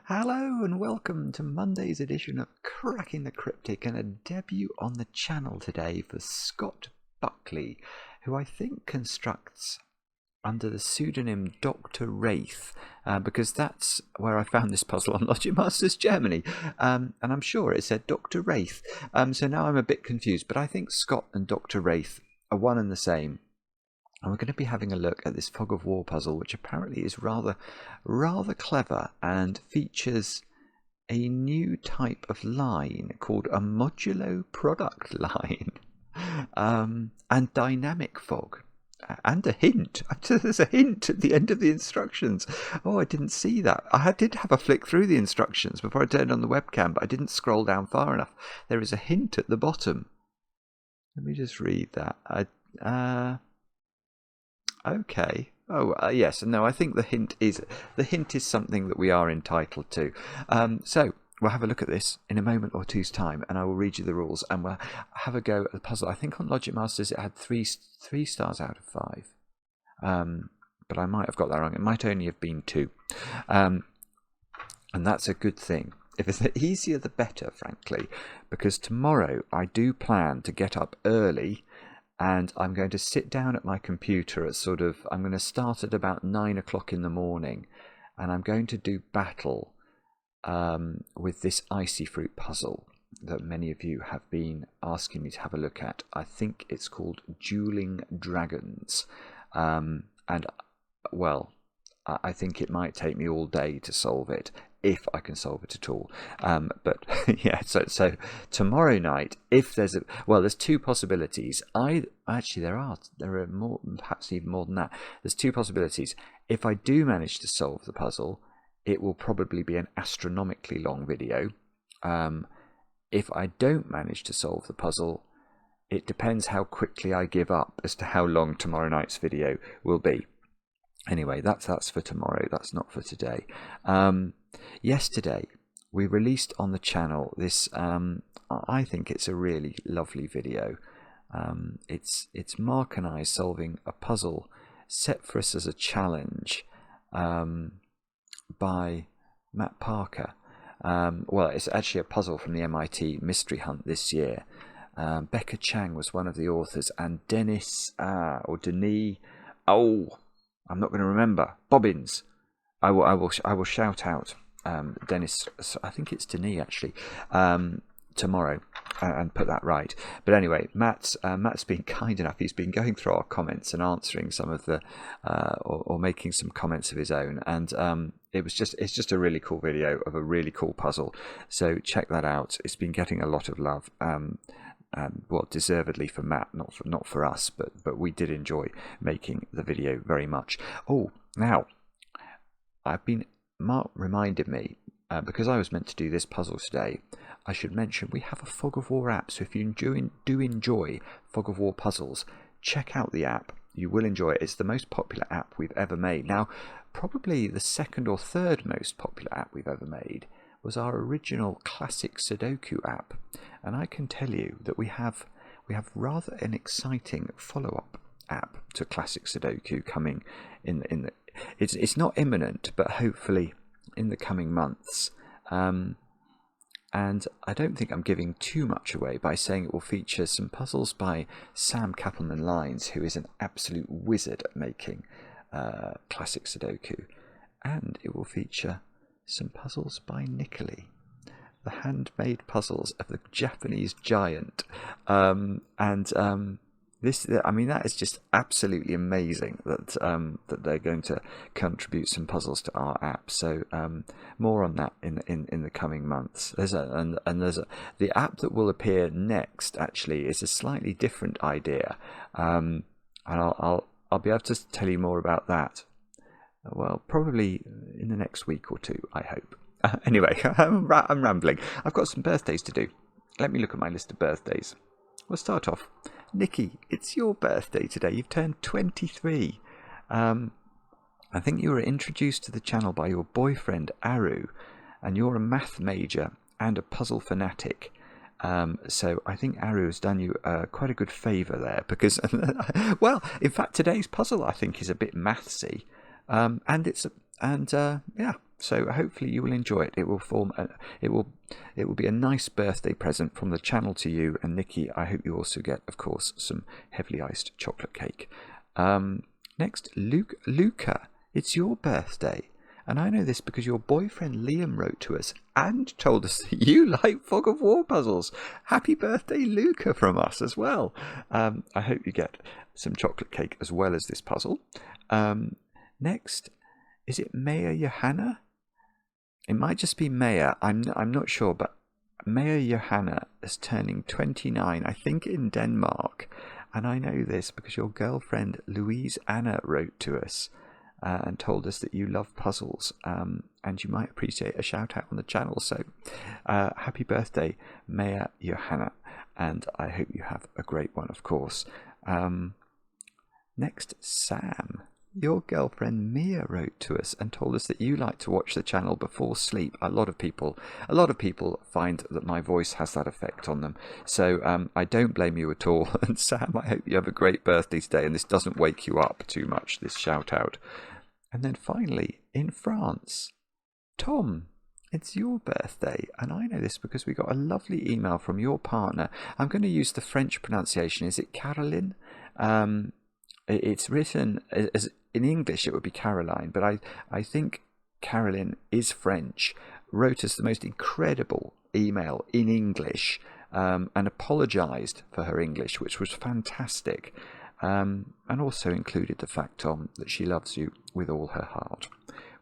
Hello and welcome to Monday's edition of Cracking the Cryptic, and a debut on the channel today for Scott Buckley, who I think constructs under the pseudonym Dr. Wraith, because that's where I found this puzzle on Logic Masters Germany, and I'm sure it said Dr. Wraith, so now I'm a bit confused, but I think Scott and Dr. Wraith are one and the same. And we're going to be having a look at this Fog of War puzzle, which apparently is rather clever and features a new type of line called a Modulo product line, and dynamic fog, and a hint. There's a hint at the end of the instructions. Oh, I didn't see that. I did have a flick through the instructions before I turned on the webcam, but I didn't scroll down far enough. There is a hint at the bottom. Let me just read that. Okay. Oh, yes. No, I think the hint is something that we are entitled to. So we'll have a look at this in a moment or two's time, and I will read you the rules, and we'll have a go at the puzzle. I think on Logic Masters it had three stars out of 5, but I might have got that wrong. It might only have been 2, and that's a good thing. If it's the easier, the better, frankly, because tomorrow I do plan to get up early. And I'm going to sit down at my computer at I'm going to start at about 9 o'clock in the morning, and I'm going to do battle with this IcyFruit puzzle that many of you have been asking me to have a look at. I think it's called Dueling Dragons, and well, I think it might take me all day to solve it, if I can solve it at all. But yeah, so tomorrow night, if there's there's 2 possibilities. There are more, perhaps even more than that. There's 2 possibilities. If I do manage to solve the puzzle, it will probably be an astronomically long video. If I don't manage to solve the puzzle, it depends how quickly I give up as to how long tomorrow night's video will be. Anyway, that's for tomorrow. That's not for today. Yesterday, we released on the channel this. I think it's a really lovely video. It's Mark and I solving a puzzle set for us as a challenge by Matt Parker. It's actually a puzzle from the MIT Mystery Hunt this year. Becca Chang was one of the authors, and Denis I'm not going to remember. Bobbins. I will shout out Dennis. I think it's Denis actually. Tomorrow, and put that right. But anyway, Matt's been kind enough. He's been going through our comments and answering some of the or making some comments of his own. And it's just a really cool video of a really cool puzzle. So check that out. It's been getting a lot of love. Deservedly for Matt, not for us, but we did enjoy making the video very much. Oh, now Mark reminded me, because I was meant to do this puzzle today, I should mention we have a Fog of War app. So if you do enjoy Fog of War puzzles, check out the app. You will enjoy it. It's the most popular app we've ever made. Now, probably the 2nd or 3rd most popular app we've ever made was our original classic Sudoku app, and I can tell you that we have rather an exciting follow-up app to classic Sudoku coming in the it's not imminent, but hopefully in the coming months. And I don't think I'm giving too much away by saying it will feature some puzzles by Sam Kappelman-Lyons, who is an absolute wizard at making classic Sudoku, and it will feature some puzzles by Nicoli, the handmade puzzles of the Japanese giant. That is just absolutely amazing that they're going to contribute some puzzles to our app. So more on that in the coming months. The app that will appear next actually is a slightly different idea, and I'll be able to tell you more about that. Well, probably in the next week or 2, I hope. Anyway, I'm rambling. I've got some birthdays to do. Let me look at my list of birthdays. We'll start off. Nikki, it's your birthday today. You've turned 23. I think you were introduced to the channel by your boyfriend, Aru, and you're a math major and a puzzle fanatic. So I think Aru has done you quite a good favour there, because, well, in fact, today's puzzle I think is a bit mathsy. Yeah, So hopefully you will enjoy it. It will be a nice birthday present from the channel to you, and Nikki, I hope you also get, of course, some heavily iced chocolate cake. Next, Luca, it's your birthday. And I know this because your boyfriend Liam wrote to us and told us that you like Fog of War puzzles. Happy birthday, Luca, from us as well. I hope you get some chocolate cake as well as this puzzle. Next, is it Maya Johanna? It might just be Maya. I'm not sure, but Maya Johanna is turning 29, I think, in Denmark. And I know this because your girlfriend Louise Anna wrote to us and told us that you love puzzles, and you might appreciate a shout out on the channel. So happy birthday, Maya Johanna, and I hope you have a great one, of course. Next, Sam. Your girlfriend Mia wrote to us and told us that you like to watch the channel before sleep. A lot of people find that my voice has that effect on them. So I don't blame you at all. And Sam, I hope you have a great birthday today and this doesn't wake you up too much, this shout out. And then finally, in France, Tom, it's your birthday. And I know this because we got a lovely email from your partner. I'm going to use the French pronunciation. Is it Caroline? It's written as in English, it would be Caroline, but I think Caroline is French. Wrote us the most incredible email in English and apologised for her English, which was fantastic, and also included the fact, Tom, that she loves you with all her heart,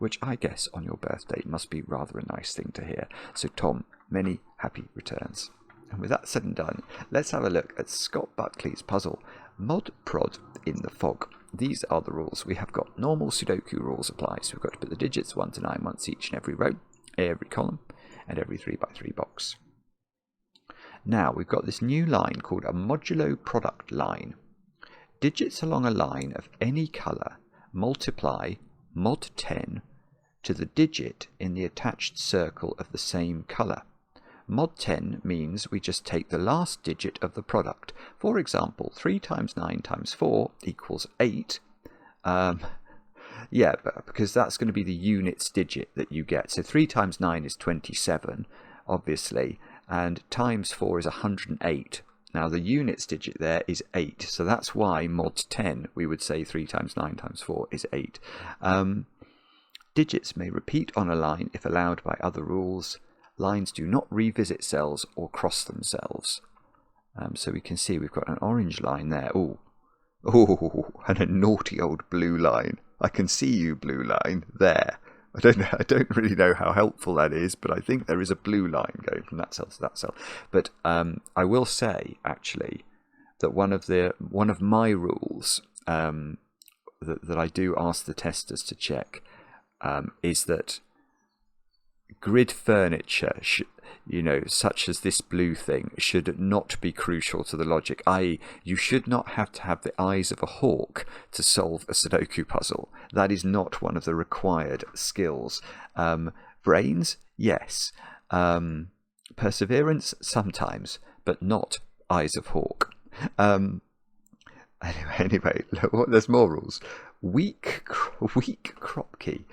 which I guess on your birthday must be rather a nice thing to hear. So Tom, many happy returns. And with that said and done, let's have a look at Scott Buckley's puzzle, Mod Prod in the Fog. These are the rules. We have got normal Sudoku rules apply, so we've got to put the digits 1 to 9 once each in every row, every column, and every 3x3 box. Now, we've got this new line called a modulo product line. Digits along a line of any colour multiply mod 10 to the digit in the attached circle of the same colour. Mod 10 means we just take the last digit of the product. For example, 3 times 9 times 4 equals 8. Yeah, because that's going to be the units digit that you get. So 3 times 9 is 27, obviously, and times 4 is 108. Now the units digit there is 8, so that's why mod 10, we would say 3 times 9 times 4 is 8. Digits may repeat on a line if allowed by other rules. Lines do not revisit cells or cross themselves. So we can see we've got an orange line there. Oh, and a naughty old blue line. I can see you, blue line, there. I don't really know how helpful that is, but I think there is a blue line going from that cell to that cell. But I will say, actually, that one of my rules that I do ask the testers to check is that grid furniture, such as this blue thing, should not be crucial to the logic, i.e. you should not have to have the eyes of a hawk to solve a Sudoku puzzle. That is not one of the required skills. Brains, yes. Perseverance, sometimes, but not eyes of hawk. Anyway, there's more rules. Weak Kropki.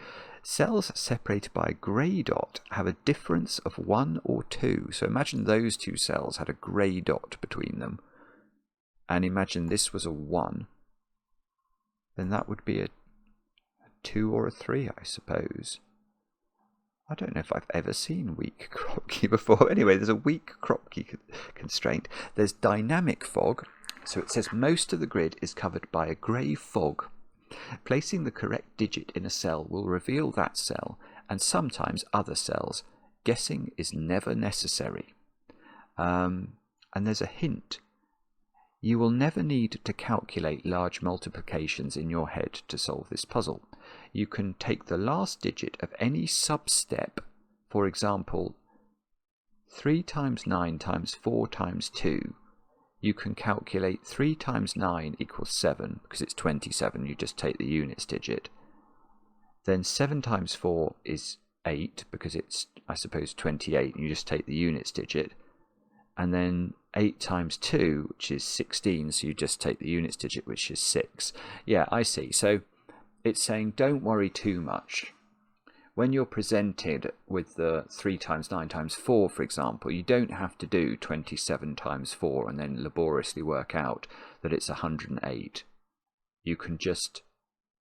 Cells separated by a grey dot have a difference of 1 or 2. So imagine those two cells had a grey dot between them. And imagine this was a 1. Then that would be a 2 or a 3, I suppose. I don't know if I've ever seen weak Kropki before. Anyway, there's a weak Kropki constraint. There's dynamic fog. So it says most of the grid is covered by a grey fog. Placing the correct digit in a cell will reveal that cell and sometimes other cells. Guessing is never necessary. And there's a hint. You will never need to calculate large multiplications in your head to solve this puzzle. You can take the last digit of any sub-step, for example, 3 times 9 times 4 times 2. You can calculate 3 times 9 equals 7, because it's 27, you just take the units digit. Then 7 times 4 is 8, because it's, I suppose, 28, and you just take the units digit. And then 8 times 2, which is 16, so you just take the units digit, which is 6. Yeah, I see. So it's saying don't worry too much. when you're presented with the 3 times 9 times 4, for example, you don't have to do 27 times 4 and then laboriously work out that it's 108. You can just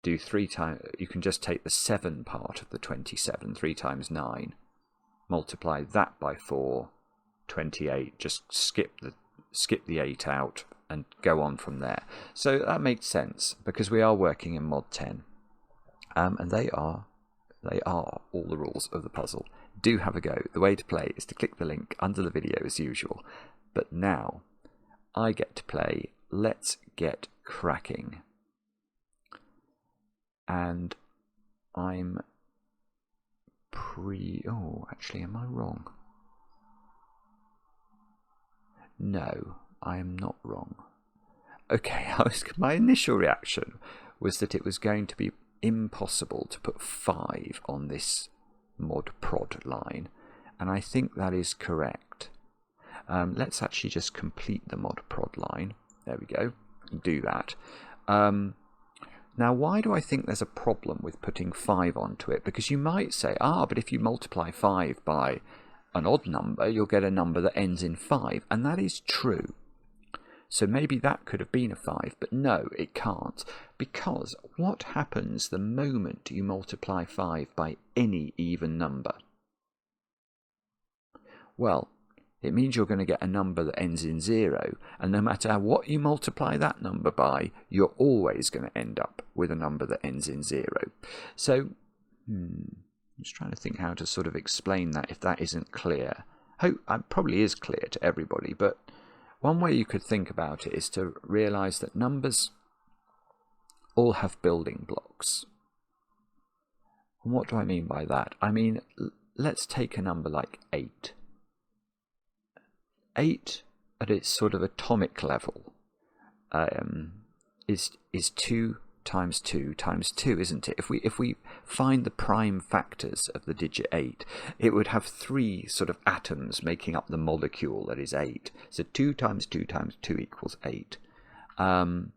do 3 times. You can just take the 7 part of the 27, 3 times 9, multiply that by 4, 28. Just skip the 8 out and go on from there. So that makes sense because we are working in Mod 10, and they are all the rules of the puzzle. Do have a go. The way to play is to click the link under the video as usual. But now I get to play Let's Get Cracking. And I'm oh, actually, am I wrong? No, I am not wrong. Okay, my initial reaction was that it was going to be impossible to put 5 on this mod prod line, and I think that is correct. Let's actually just complete the mod prod line. There we go. Do that. Now, why do I think there's a problem with putting 5 onto it? Because you might say, but if you multiply 5 by an odd number, you'll get a number that ends in 5, and that is true. So maybe that could have been a 5, but no, it can't. Because what happens the moment you multiply 5 by any even number? Well, it means you're going to get a number that ends in 0, and no matter what you multiply that number by, you're always going to end up with a number that ends in 0. So, I'm just trying to think how to sort of explain that if that isn't clear. It probably is clear to everybody, but one way you could think about it is to realise that numbers all have building blocks. And what do I mean by that? I mean, let's take a number like 8. 8 at its sort of atomic level is 2 times 2 times 2, isn't it? If we find the prime factors of the digit 8, it would have 3 sort of atoms making up the molecule that is 8. So 2 times 2 times 2 equals 8. And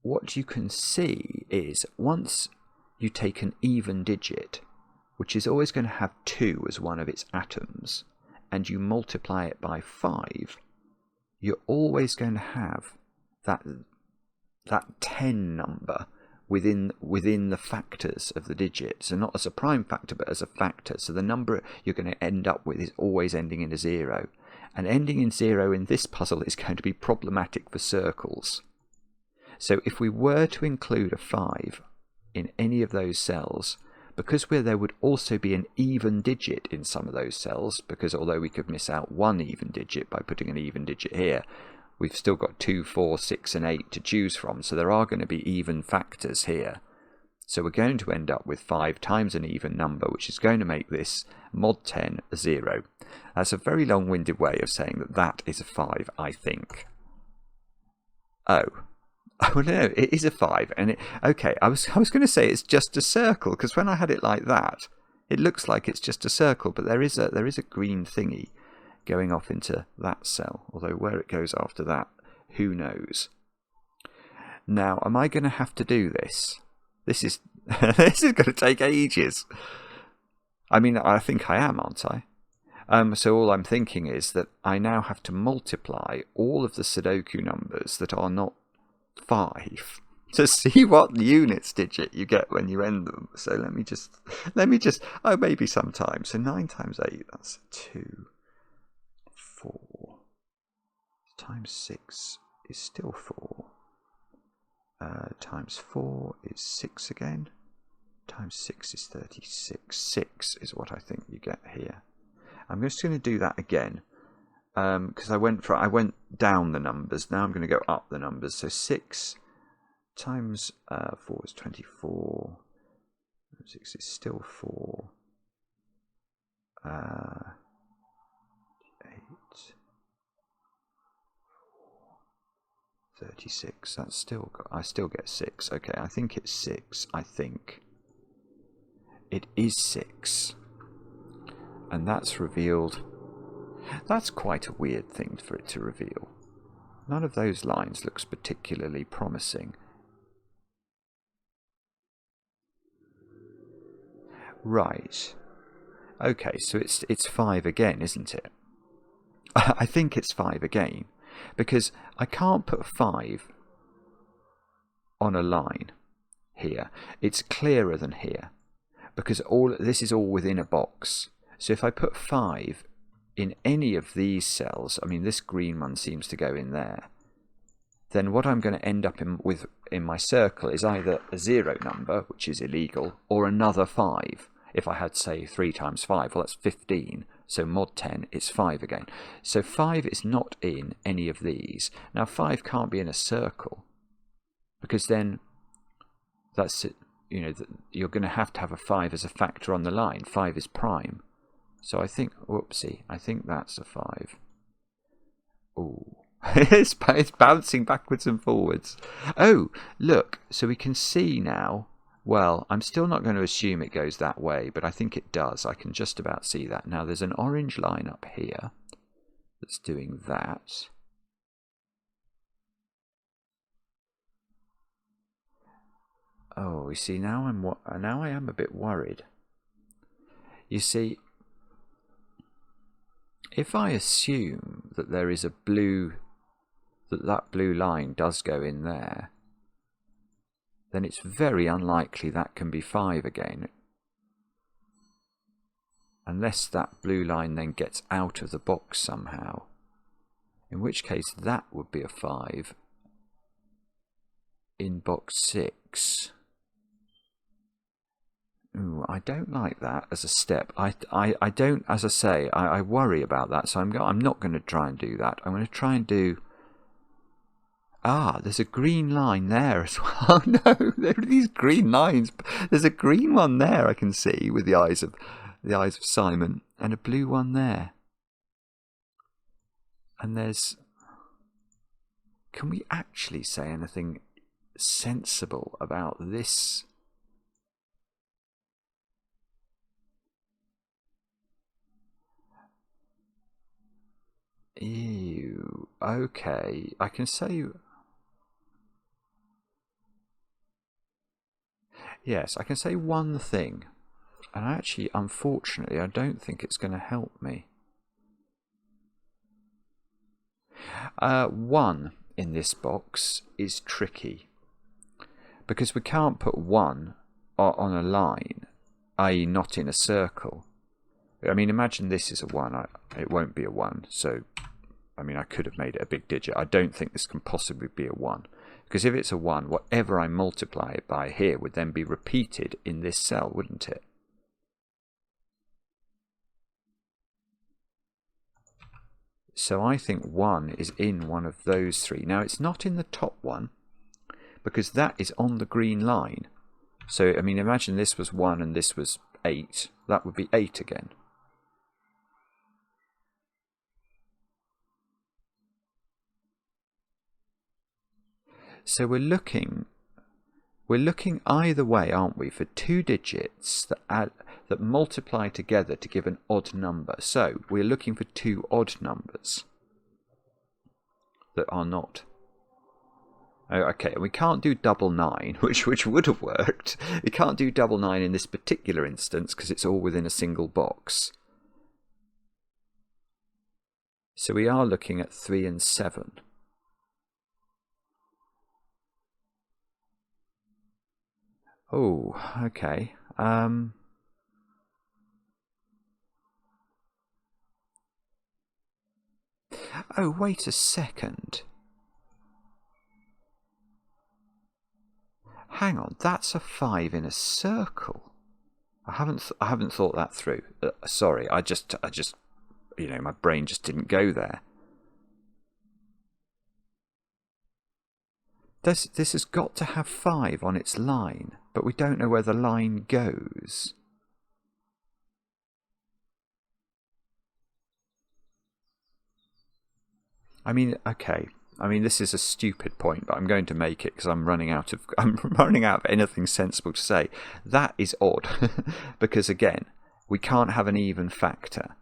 what you can see is once you take an even digit, which is always going to have 2 as one of its atoms, and you multiply it by 5, you're always going to have that 10 number within the factors of the digit. So not as a prime factor, but as a factor. So the number you're going to end up with is always ending in a 0. And ending in 0 in this puzzle is going to be problematic for circles. So if we were to include a 5 in any of those cells, because there would also be an even digit in some of those cells, because although we could miss out one even digit by putting an even digit here, we've still got 2, 4, 6 and 8 to choose from, so there are going to be even factors here. So we're going to end up with 5 times an even number, which is going to make this mod 10 a 0. That's a very long-winded way of saying that that is a 5, I think. Oh no, it is a 5, and okay. I was going to say it's just a circle, because when I had it like that, it looks like it's just a circle, but there is a green thingy going off into that cell. Although where it goes after that, who knows? Now, am I going to have to do this? This is this is going to take ages. I mean, I think I am, aren't I? So all I'm thinking is that I now have to multiply all of the Sudoku numbers that are not 5 to see what units digit you get when you end them. So let me just maybe sometime. So 9 times 8, that's 2, 4 times 6 is still 4, times 4 is 6 again, times 6 is 36. 6 is what I think you get here. I'm just going to do that again, because I went down the numbers. Now I'm going to go up the numbers. So 6 times 4 is 24. 6 is still 4. 8, 36. That's still I still get 6. Okay, I think it's 6. I think it is 6, and that's revealed. That's quite a weird thing for it to reveal. None of those lines looks particularly promising. Right. Okay, so it's 5 again, isn't it? I think it's 5 again, because I can't put 5 on a line here. It's clearer than here, because this is all within a box. So if I put 5 in any of these cells, I mean this green one seems to go in there, then what I'm going to end up with in my circle is either a 0 number, which is illegal, or another 5. If I had, say, 3 times 5, well, that's 15. So mod 10, it's 5 again. So 5 is not in any of these. Now, 5 can't be in a circle, because then that's, you know, you're going to have a 5 as a factor on the line. 5 is prime. So I think, whoopsie, I think that's a 5. Ooh. It's bouncing backwards and forwards. Oh, look, so we can see now. Well, I'm still not going to assume it goes that way, but I think it does. I can just about see that. Now, there's an orange line up here that's doing that. Oh, you see, now I am a bit worried. You see, if I assume that there is a blue, that blue line does go in there, then it's very unlikely that can be 5 again. Unless that blue line then gets out of the box somehow. In which case that would be a 5 in box 6. Ooh, I don't like that as a step. I don't, as I say, I worry about that, so I'm not going to try and do that. I'm going to try and do... Ah, there's a green line there as well. Oh no, there are these green lines. There's a green one there I can see with the eyes of Simon, and a blue one there. And there's... Can we actually say anything sensible about this? Ew. Okay, I can say... Yes, I can say one thing, and actually, unfortunately, I don't think it's going to help me. 1 in this box is tricky, because we can't put 1 on a line, i.e. not in a circle. I mean, imagine this is a 1, it won't be a 1, so, I mean, I could have made it a big digit. I don't think this can possibly be a 1. Because if it's a 1, whatever I multiply it by here would then be repeated in this cell, wouldn't it? So I think 1 is in one of those 3. Now, it's not in the top one, because that is on the green line. So, I mean, imagine this was 1 and this was 8. That would be 8 again. So we're looking either way, aren't we, for 2 digits that multiply together to give an odd number. So we're looking for 2 odd numbers that are not. Okay, we can't do double 9, which would have worked. We can't do double 9 in this particular instance because it's all within a single box. So we are looking at 3 and 7. Oh, okay. Oh, wait a second. Hang on, that's a 5 in a circle. I haven't thought that through. Sorry, I just, you know, my brain just didn't go there. This has got to have 5 on its line, but we don't know where the line goes. I mean, okay. I mean, this is a stupid point, but I'm going to make it because I'm running out of anything sensible to say. That is odd, because again, we can't have an even factor.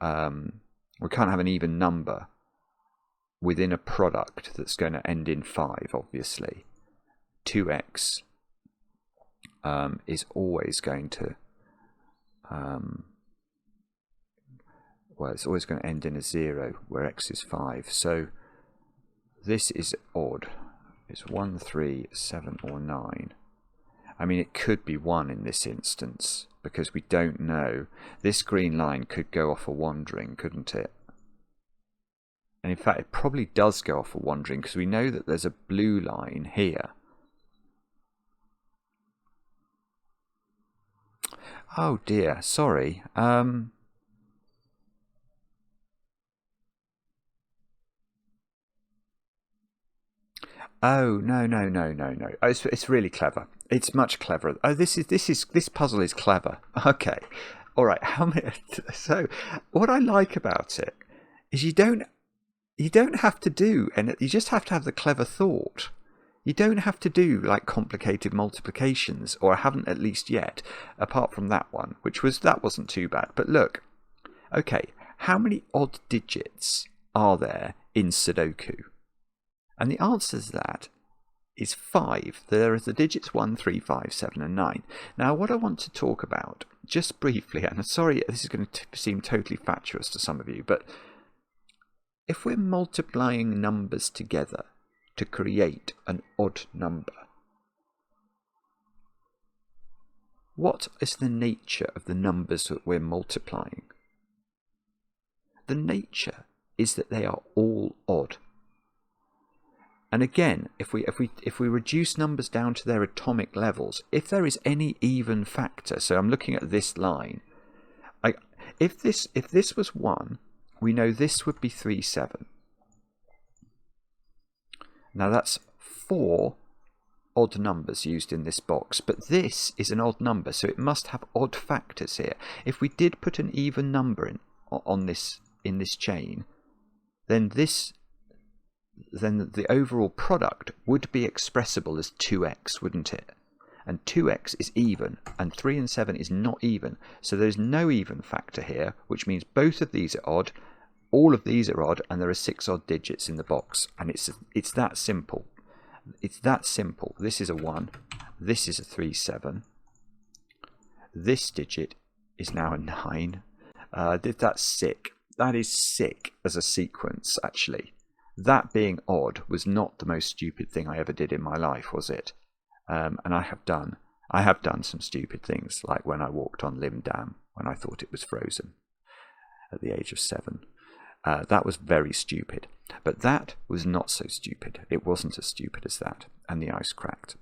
We can't have an even number within a product that's going to end in 5, obviously. 2x is always going to well, it's always going to end in a 0 where x is 5. So this is odd. It's 1, 3, 7 or 9. I mean, it could be 1 in this instance because we don't know. This green line could go off a wandering, couldn't it? And in fact, it probably does go off a wandering because we know that there's a blue line here. Oh dear, sorry. Oh no. Oh, it's really clever. It's much cleverer. Oh, this puzzle is clever. Okay, all right. How many? So, what I like about it is you don't have to do, and you just have to have the clever thought. You don't have to do like complicated multiplications, or I haven't at least yet, apart from that one, that wasn't too bad. But look, okay, how many odd digits are there in Sudoku? And the answer to that is 5. There are the digits 1, 3, 5, 7 and 9. Now what I want to talk about, just briefly, and I'm sorry this is going to seem totally fatuous to some of you, but if we're multiplying numbers together to create an odd number, what is the nature of the numbers that we're multiplying? The nature is that they are all odd. And again, if we reduce numbers down to their atomic levels, if there is any even factor, so I'm looking at this line, if this was 1, we know this would be 3, 7. Now that's 4 odd numbers used in this box, but this is an odd number, so it must have odd factors here. If we did put an even number in this chain, then the overall product would be expressible as 2x, wouldn't it? And 2x is even, and 3 and 7 is not even. So there's no even factor here, which means both of these are odd, all of these are odd, and there are 6 odd digits in the box. And it's that simple. It's that simple. This is a 1. This is a 3, 7. This digit is now a 9. That's sick. That is sick as a sequence, actually. That being odd was not the most stupid thing I ever did in my life, was it? And I have done some stupid things, like when I walked on Lim Dam when I thought it was frozen at the age of 7. That was very stupid, but that was not so stupid. It wasn't as stupid as that, and the ice cracked.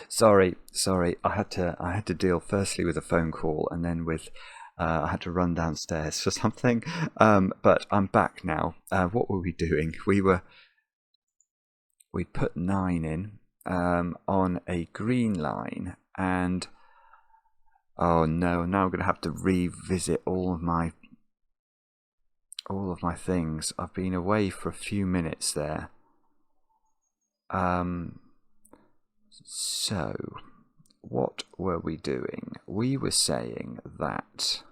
Sorry. I had to deal firstly with a phone call, and then with I had to run downstairs for something. But I'm back now. What were we doing? We put 9 in on a green line, and oh no, now I'm going to have to revisit all of my things. I've been away for a few minutes there. So what were we doing? We were saying that,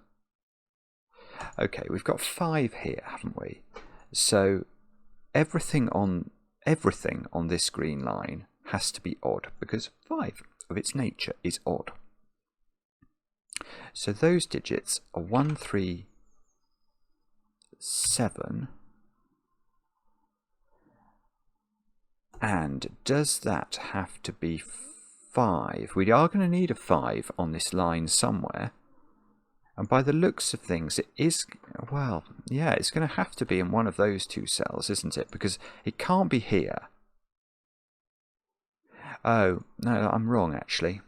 okay, we've got 5 here, haven't we? So everything on this green line has to be odd, because 5 of its nature is odd. So those digits are 1, 3, 7. And does that have to be 5? We are going to need a 5 on this line somewhere. And by the looks of things, it is, well, yeah, it's going to have to be in one of those 2 cells, isn't it? Because it can't be here. Oh, no, I'm wrong, actually.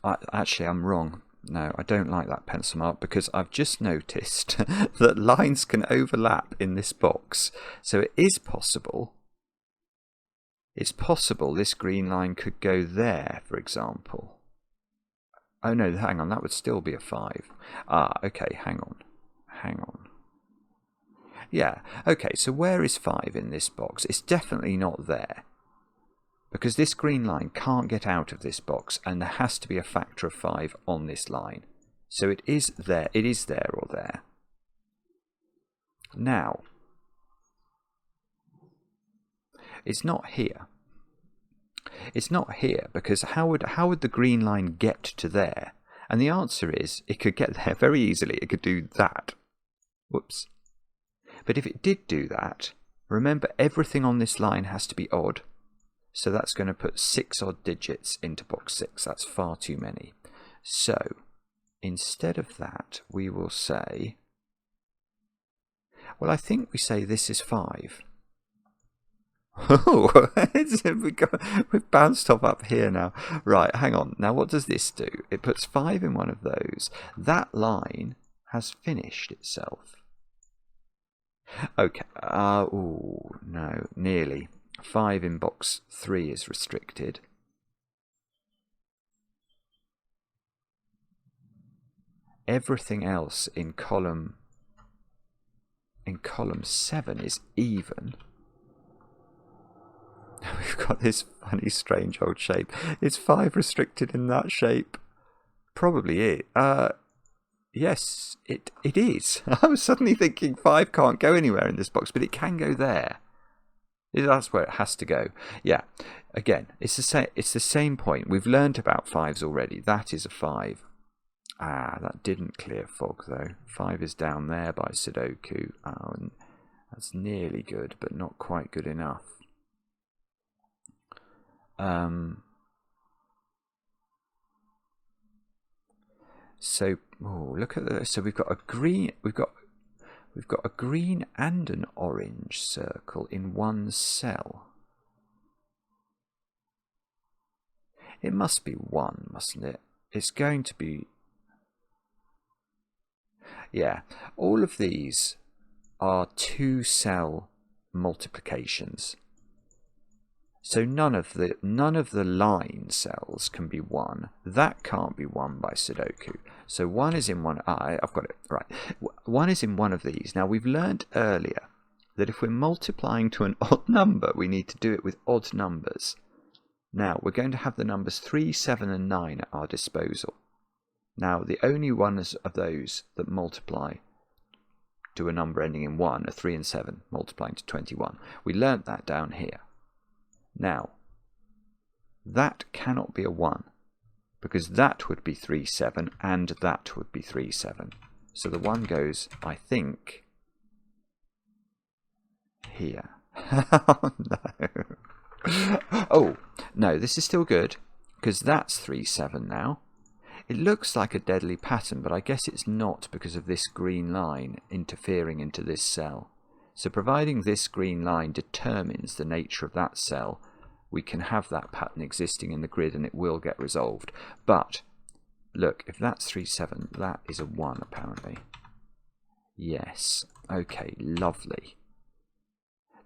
I'm wrong. No, I don't like that pencil mark, because I've just noticed that lines can overlap in this box. So it is possible. It's possible this green line could go there, for example. Oh no, hang on, that would still be a 5. Ah, okay, hang on. Yeah, okay, so where is 5 in this box? It's definitely not there, because this green line can't get out of this box, and there has to be a factor of 5 on this line. So it is there or there. Now, it's not here. It's not here, because how would the green line get to there? And the answer is, it could get there very easily. It could do that. Whoops. But if it did do that, remember everything on this line has to be odd. So that's going to put 6 odd digits into box 6. That's far too many. So instead of that, we will say, well, I think we say this is 5. Oh, we've bounced up here now. Right, hang on. Now, what does this do? It puts 5 in one of those. That line has finished itself. Okay. Oh, no, nearly. 5 in box 3 is restricted. Everything else in column 7 is even. We've got this funny, strange old shape. Is 5 restricted in that shape? Probably it. Yes, it is. I was suddenly thinking 5 can't go anywhere in this box, but it can go there. That's where it has to go. Yeah. Again, it's the same point. We've learned about 5s already. That is a 5. That didn't clear fog though. 5 is down there by Sudoku. Oh, and that's nearly good, but not quite good enough. So look at this. So we've got a green. We've got a green and an orange circle in one cell. It must be 1, mustn't it? It's going to be. Yeah, all of these are 2-cell multiplications. So none of the line cells can be 1. That can't be 1 by Sudoku. So 1 is in one. I've got it right. 1 is in one of these. Now we've learned earlier that if we're multiplying to an odd number, we need to do it with odd numbers. Now we're going to have the numbers 3, 7, and 9 at our disposal. Now the only ones of those that multiply to a number ending in 1 are 3 and 7, multiplying to 21. We learnt that down here. Now, that cannot be a 1, because that would be 3, 7, and that would be 3, 7. So the 1 goes, I think, here. Oh, no. Oh, no, this is still good, because that's 3, 7 now. It looks like a deadly pattern, but I guess it's not because of this green line interfering into this cell. So providing this green line determines the nature of that cell, we can have that pattern existing in the grid and it will get resolved. But look, if that's 3, 7, that is a 1 apparently. Yes. Okay, lovely.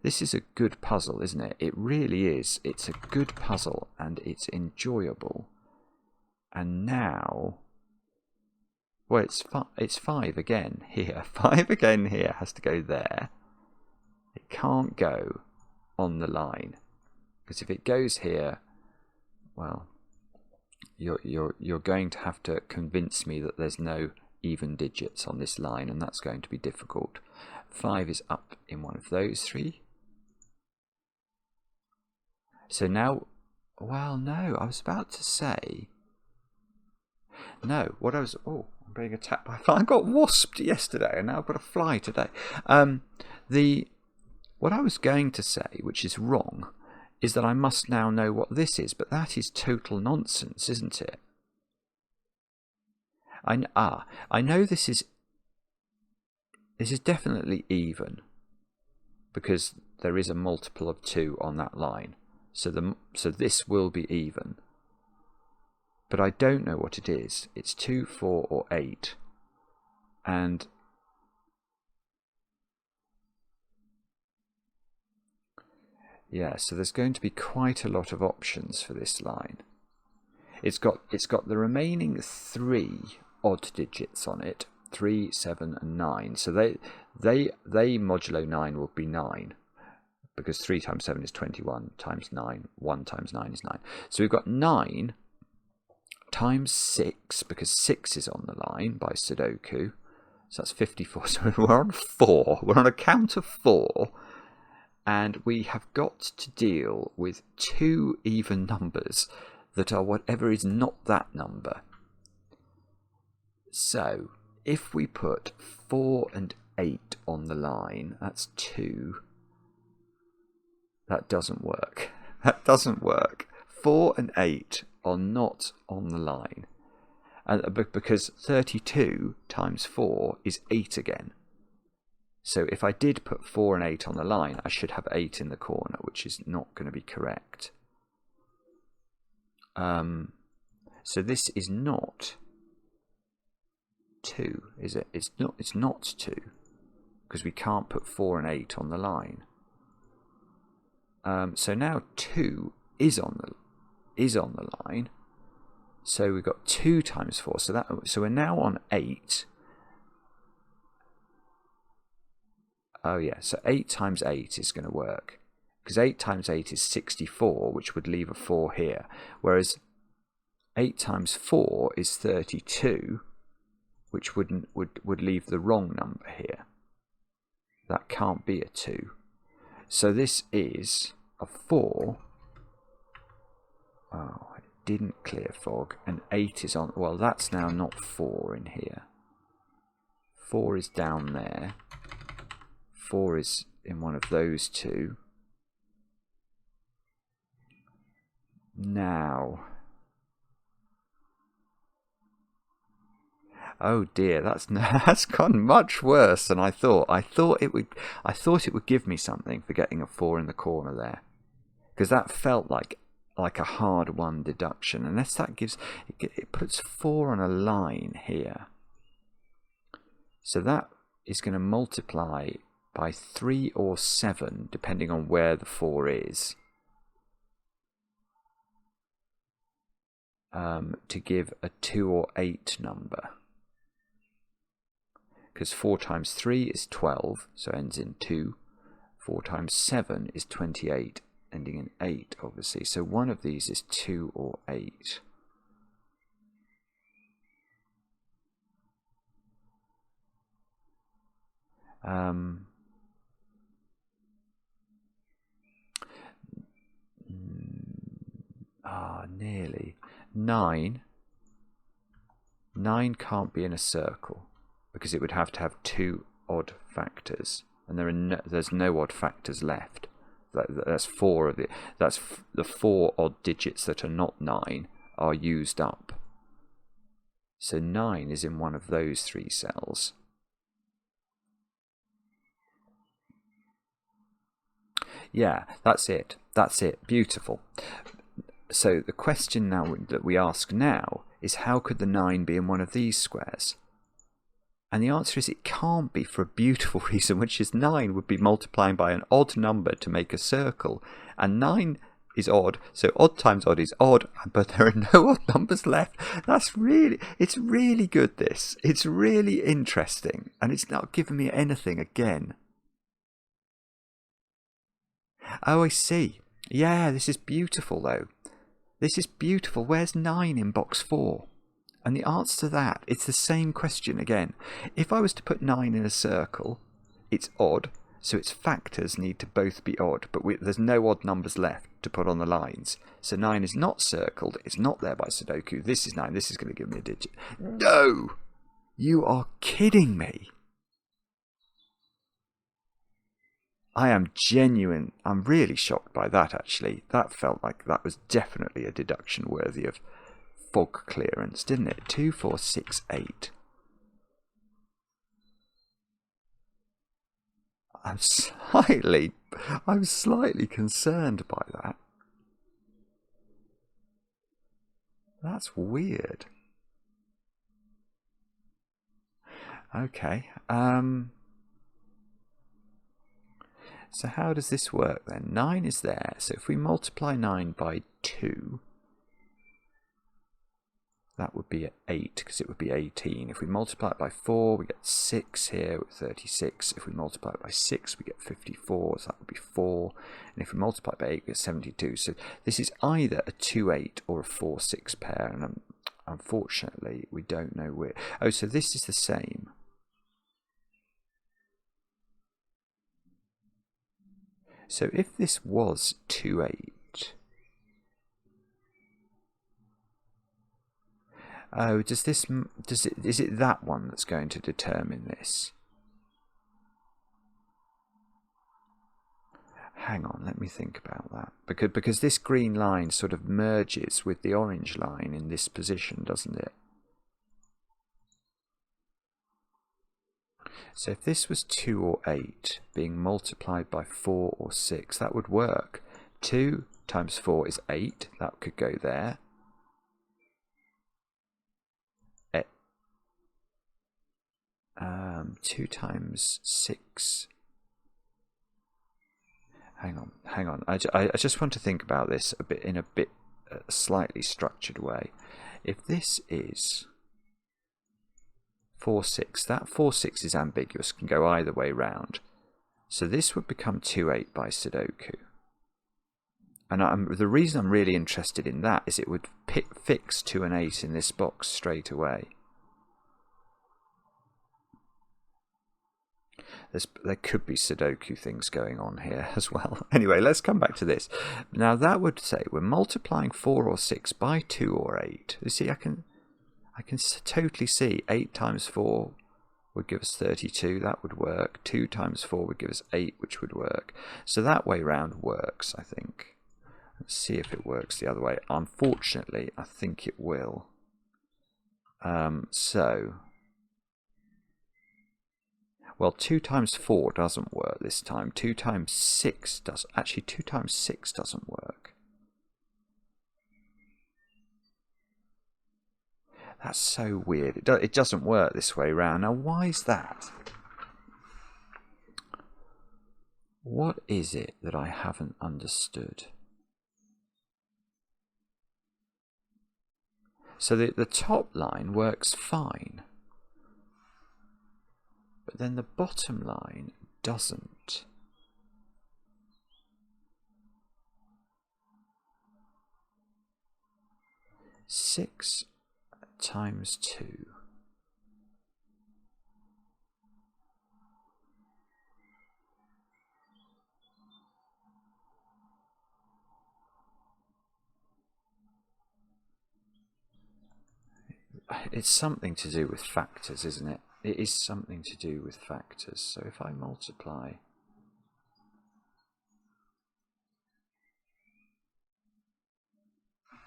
This is a good puzzle, isn't it? It really is. It's a good puzzle and it's enjoyable. And now, well, it's 5 again here. 5 again here has to go there. It can't go on the line, because if it goes here, well, you're going to have to convince me that there's no even digits on this line, and that's going to be difficult. 5 is up in one of those 3. So now, well, no, I was about to say, no, what I was, oh, I'm being attacked by a fly. I got wasped yesterday, and now I've got a fly today. What I was going to say, which is wrong, is that I must now know what this is, but that is total nonsense, isn't it? I know this is definitely even, because there is a multiple of 2 on that line, so this will be even. But I don't know what it is. It's 2, 4, or 8, and yeah, so there's going to be quite a lot of options for this line. It's got the remaining 3 odd digits on it, 3, 7, and 9. So they modulo 9 will be 9, because 3 times 7 is 21 times 9. 1 times 9 is 9. So we've got 9 times 6, because 6 is on the line by Sudoku. So that's 54. So we're on 4. We're on a count of 4. and we have got to deal with two even numbers that are whatever is not that number. So if we put 4 and 8 on the line, that's 2. That doesn't work. That doesn't work. 4 and 8 are not on the line. Because 32 times 4 is 8 again. So if I did put 4 and 8 on the line, I should have 8 in the corner, which is not going to be correct. So this is not 2, is it? It's not 2, because we can't put 4 and 8 on the line. So now 2 is on the line. So we've got 2 times 4. So we're now on 8. Oh yeah, so 8 times 8 is going to work, because 8 times 8 is 64, which would leave a 4 here, whereas 8 times 4 is 32, which would leave the wrong number here. That can't be a 2. So this is a 4. Oh, I didn't clear fog. And 8 is on. Well, that's now not 4 in here. 4 is down there. 4 is in one of those two. Now. Oh dear, that's gone much worse than I thought. I thought it would give me something for getting a 4 in the corner there, because that felt like a hard-won deduction. Unless that gives it puts 4 on a line here, so that is going to multiply by 3 or 7, depending on where the 4 is, to give a 2 or 8 number. Because 4 times 3 is 12, so ends in 2. 4 times 7 is 28, ending in 8, obviously. So one of these is 2 or 8. Nearly. 9 can't be in a circle, because it would have to have 2 odd factors, and there's no odd factors left. That's 4 of it. That's the 4 odd digits that are not 9 are used up. So 9 is in one of those 3 cells. Yeah, that's it. That's it. Beautiful. So the question now that we ask now is, how could the 9 be in one of these squares? And the answer is it can't be, for a beautiful reason, which is 9 would be multiplying by an odd number to make a circle. And 9 is odd, so odd times odd is odd, but there are no odd numbers left. It's really good, this. It's really interesting, and it's not giving me anything again. Oh, I see. Yeah, this is beautiful, though. This is beautiful. Where's 9 in box 4? And the answer to that, it's the same question again. If I was to put 9 in a circle, it's odd, so its factors need to both be odd, but there's no odd numbers left to put on the lines. So 9 is not circled, it's not there by Sudoku. This is 9, this is going to give me a digit. No! You are kidding me! I am genuine. I'm really shocked by that, actually. That felt like that was definitely a deduction worthy of fog clearance, didn't it? 2, 4, 6, 8. I'm slightly concerned by that. That's weird. Okay. So how does this work then? 9 is there, so if we multiply 9 by 2, that would be 8, because it would be 18. If we multiply it by 4, we get 6 here with 36. If we multiply it by 6, we get 54, so that would be 4. And if we multiply it by 8, we get 72. So this is either a 2-8 or a 4-6 pair, and unfortunately, we don't know where. Oh, so this is the same. So if this was 2, 8... Oh, is it that one that's going to determine this? Hang on, let me think about that. Because this green line sort of merges with the orange line in this position, doesn't it? So if this was 2 or 8 being multiplied by 4 or 6, that would work. 2 times 4 is 8, that could go there. 2 times 6. Hang on. I just want to think about this in a slightly structured way. If this is 4, 6, that 4, 6 is ambiguous, can go either way round. So this would become 2, 8 by Sudoku. And the reason I'm really interested in that is it would fix 2 and 8 in this box straight away. There could be Sudoku things going on here as well. Anyway, let's come back to this. Now that would say we're multiplying 4 or 6 by 2 or 8. You see, I can totally see 8 times 4 would give us 32. That would work. 2 times 4 would give us 8, which would work. So that way round works, I think. Let's see if it works the other way. Unfortunately, I think it will. Well, 2 times 4 doesn't work this time. 2 times 6 does. Actually, 2 times 6 doesn't work. That's so weird. It doesn't work this way round. Now, why is that? What is it that I haven't understood? So the top line works fine. But then the bottom line doesn't. Six times 2. It's something to do with factors, isn't it? It is something to do with factors. So if I multiply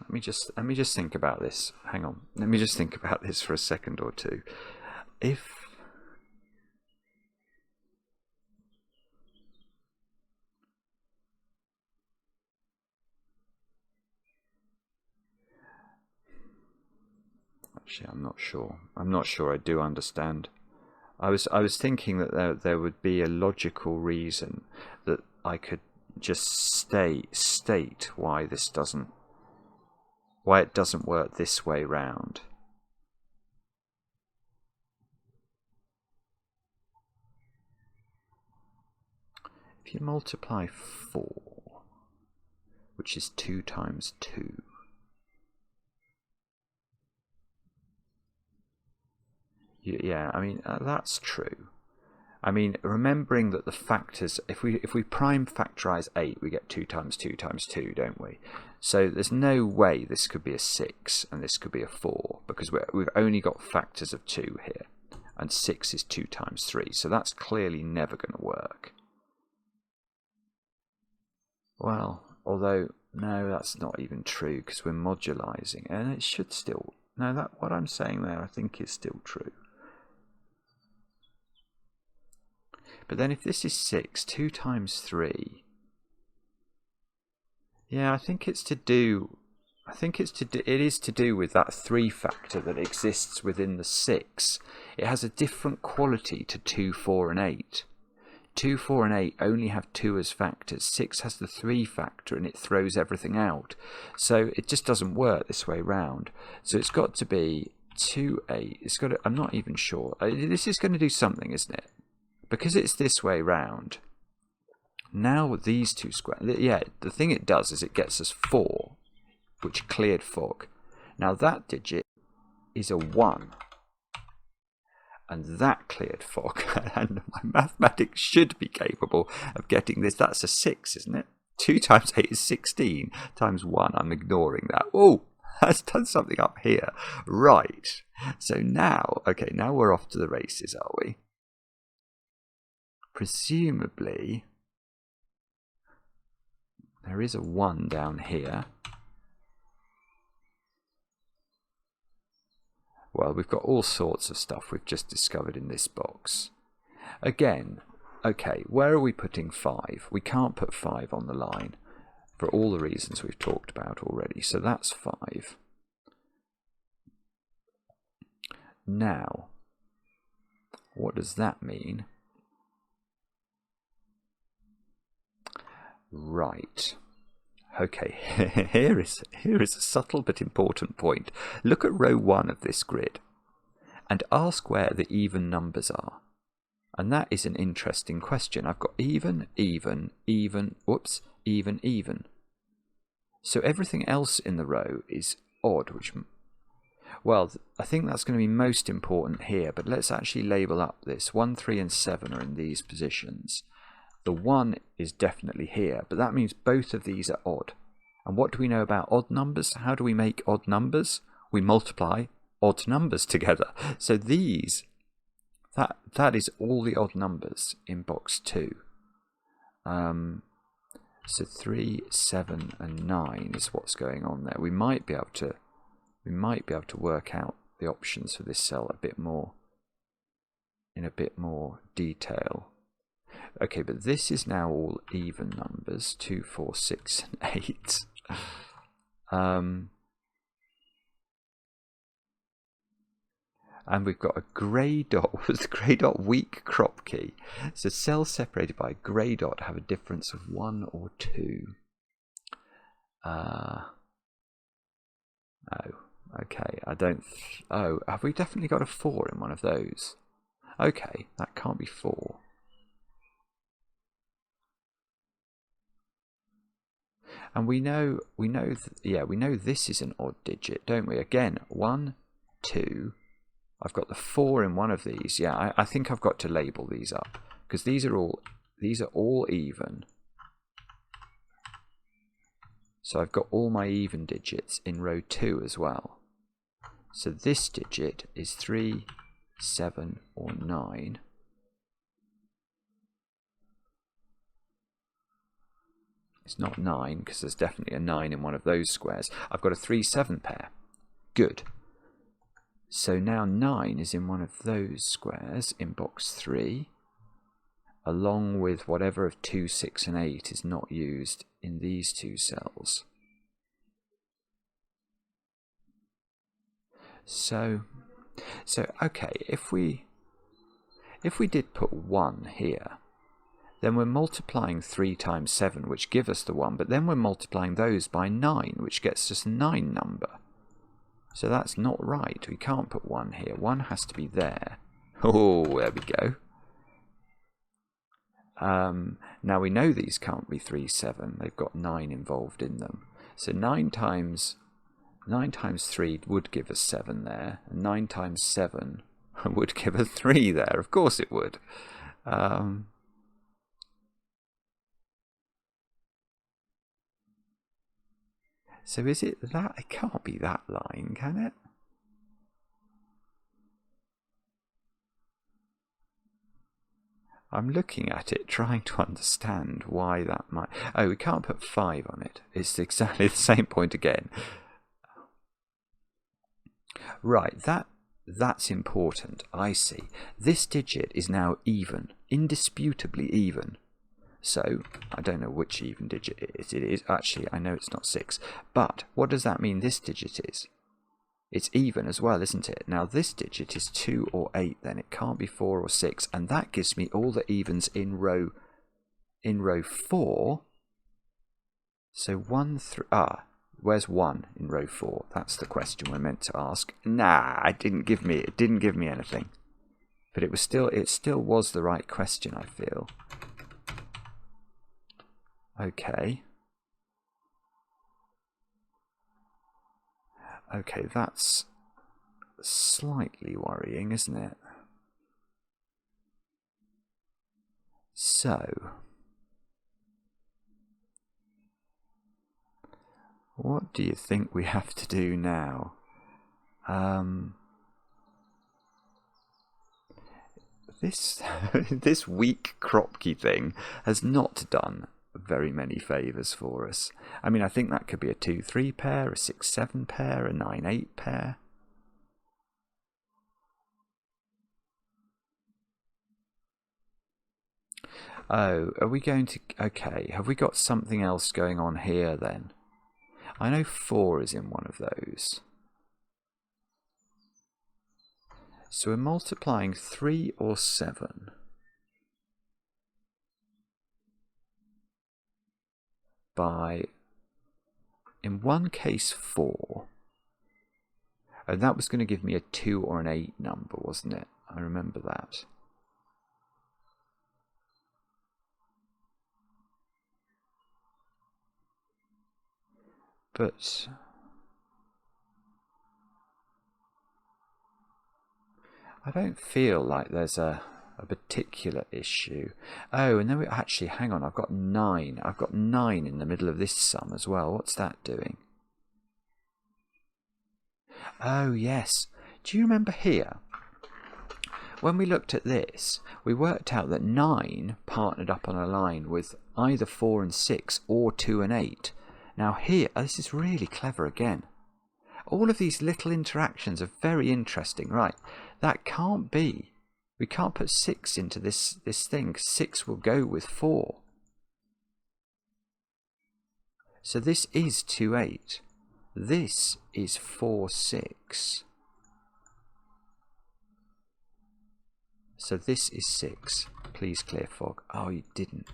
let me just think about this. Hang on. Let me just think about this for a second or two. Actually, I'm not sure. I'm not sure I do understand. I was thinking that there would be a logical reason that I could just state why it doesn't work this way round. If you multiply 4, which is 2 times 2, yeah, I mean, that's true. I mean, remembering that the factors, if we prime factorize 8, we get 2 times 2 times 2, don't we? So there's no way this could be a 6 and this could be a 4, because we've only got factors of 2 here, and 6 is 2 times 3, so that's clearly never going to work. Well, although, no, that's not even true, because we're modularizing, and it should still, no, what I'm saying there I think is still true. But then if this is 6, 2 times 3, yeah, I think it is to do with that 3 factor that exists within the 6. It has a different quality to 2, 4 and 8. 2, 4 and 8 only have 2 as factors. 6 has the 3 factor and it throws everything out. So it just doesn't work this way round. So it's got to be 2, 8. I'm not even sure. This is going to do something, isn't it? Because it's this way round, now these two squares, yeah, the thing it does is it gets us 4, which cleared fog. Now that digit is a 1. And that cleared fog. And my mathematics should be capable of getting this. That's a 6, isn't it? 2 times 8 is 16. Times 1, I'm ignoring that. Oh, that's done something up here. Right. So now, okay, now we're off to the races, are we? Presumably, there is a 1 down here. Well, we've got all sorts of stuff we've just discovered in this box. Again, okay, where are we putting 5? We can't put 5 on the line for all the reasons we've talked about already. So that's 5. Now, what does that mean? Right. Okay, here is a subtle but important point. Look at row 1 of this grid and ask where the even numbers are. And that is an interesting question. I've got even, even, even, whoops, even, even. So everything else in the row is odd, which, well, I think that's going to be most important here, but let's actually label up this. 1, 3 and 7 are in these positions. The 1 is definitely here, but that means both of these are odd. And what do we know about odd numbers? How do we make odd numbers? We multiply odd numbers together. So these, that is all the odd numbers in box 2. So 3, 7 and 9 is what's going on there. We might be able to work out the options for this cell a bit more, in a bit more detail. Okay, but this is now all even numbers, 2, 4, 6 and 8. And we've got a grey dot. Was the grey dot weak Kropki? So cells separated by a grey dot have a difference of 1 or 2. Oh, okay, I don't... Oh, have we definitely got a 4 in one of those? Okay, that can't be 4. And we know this is an odd digit, don't we? Again, 1, 2. I've got the 4 in one of these. Yeah, I think I've got to label these up because these are all even. So I've got all my even digits in row 2 as well. So this digit is 3, 7, or 9. It's not 9 because there's definitely a 9 in one of those squares. I've got a 3, 7 pair. Good. So now 9 is in one of those squares in box 3, along with whatever of 2, 6 and 8 is not used in these 2 cells. So okay, if we did put 1 here, then we're multiplying 3 times 7, which give us the 1, but then we're multiplying those by 9, which gets us a 9 number. So that's not right. We can't put 1 here. 1 has to be there. Oh, there we go. Now we know these can't be 3, 7. They've got 9 involved in them. So 9 times 3 would give us 7 there. And 9 times 7 would give us 3 there. Of course it would. So is it that? It can't be that line, can it? I'm looking at it, trying to understand why that might... Oh, we can't put 5 on it. It's exactly the same point again. Right, that's important. I see. This digit is now even, indisputably even. So, I don't know which even digit it is. Actually, I know it's not 6. But, what does that mean this digit is? It's even as well, isn't it? Now, this digit is 2 or 8, then. It can't be 4 or 6. And that gives me all the evens in row 4. So, 1 through... where's 1 in row 4? That's the question we're meant to ask. Nah, it didn't give me anything. But it still was the right question, I feel. Okay. Okay, that's slightly worrying, isn't it? So, what do you think we have to do now? This weak Kropki thing has not done very many favours for us. I mean, I think that could be a 2-3 pair, a 6-7 pair, a 9-8 pair. Oh, are we going to... Okay, have we got something else going on here then? I know 4 is in one of those. So we're multiplying 3 or 7 by, in one case, 4. And that was going to give me a 2 or an 8 number, wasn't it? I remember that. But I don't feel like there's a particular issue. Oh, and then we actually, hang on, I've got 9. I've got 9 in the middle of this sum as well. What's that doing? Oh, yes. Do you remember here? When we looked at this, we worked out that 9 partnered up on a line with either 4 and 6 or 2 and 8. Now here, this is really clever again. All of these little interactions are very interesting. Right, that can't be. We can't put 6 into this thing. 6 will go with 4. So this is 2, 8. This is 4, 6. So this is 6. Please clear fog. Oh, you didn't.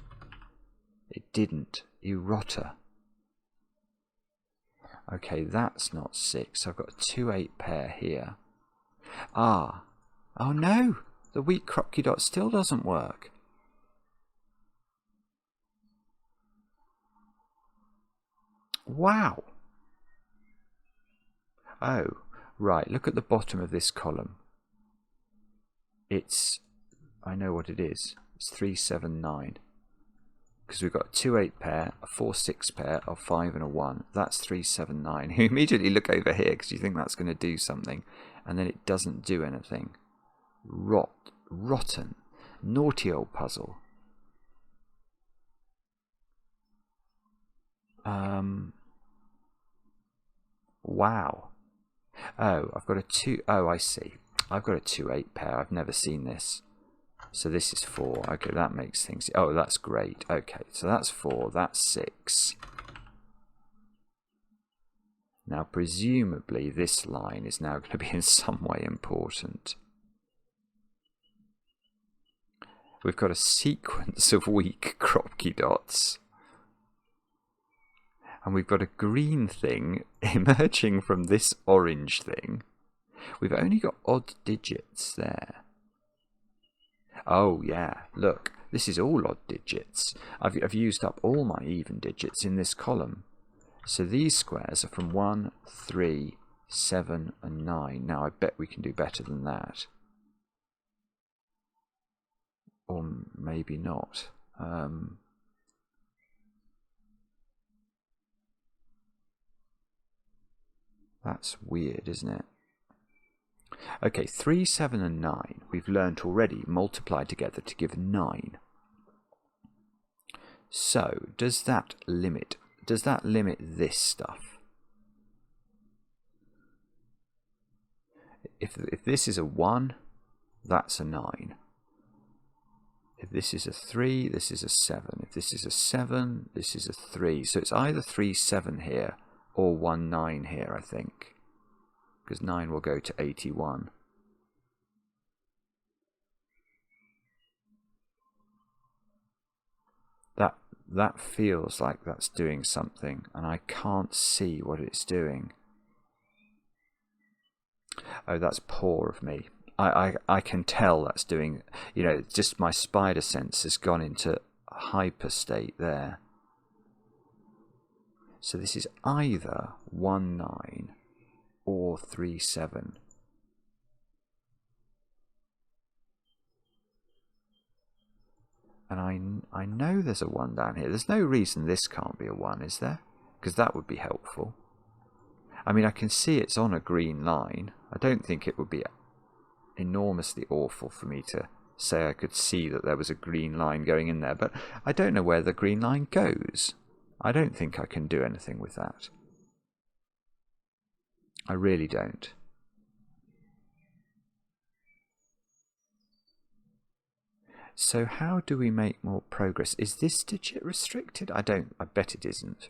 It didn't. You rotter. Okay, that's not 6. I've got a 2-8 pair here. Ah. Oh no! The weak Kropki dot still doesn't work. Wow! Oh, right. Look at the bottom of this column. It's... I know what it is. It's 3, 7, 9. Because we've got a 2-8 pair, a 4-6 pair, a 5 and a 1. That's 3, 7, 9. You immediately look over here because you think that's going to do something. And then it doesn't do anything. Rotten. Naughty old puzzle. Wow. Oh, I've got a 2... Oh, I see. I've got a 2-8 pair. I've never seen this. So this is 4. Okay, that makes things... Oh, that's great. Okay, so that's 4. That's 6. Now, presumably, this line is now going to be in some way important. We've got a sequence of weak Kropki dots. And we've got a green thing emerging from this orange thing. We've only got odd digits there. Oh, yeah, look, this is all odd digits. I've used up all my even digits in this column. So these squares are from 1, 3, 7, and 9. Now, I bet we can do better than that. Or maybe not. That's weird, isn't it? Okay, 3, 7, and 9, we've learnt already, multiply together to give 9. So, does that limit this stuff? If this is a 1, that's a 9. If this is a 3, this is a 7. If this is a 7, this is a 3. So it's either 3, 7 here, or 1, 9 here, I think. Because 9 will go to 81. That feels like that's doing something, and I can't see what it's doing. Oh, that's poor of me. I can tell that's doing, you know, just my spider sense has gone into hyper state there. So this is either 1, 9 or 3, 7. And I know there's a 1 down here. There's no reason this can't be a 1, is there? Because that would be helpful. I mean, I can see it's on a green line. I don't think it would be enormously awful for me to say I could see that there was a green line going in there, but I don't know where the green line goes. I don't think I can do anything with that. I really don't. So how do we make more progress? Is this digit restricted? I bet it isn't.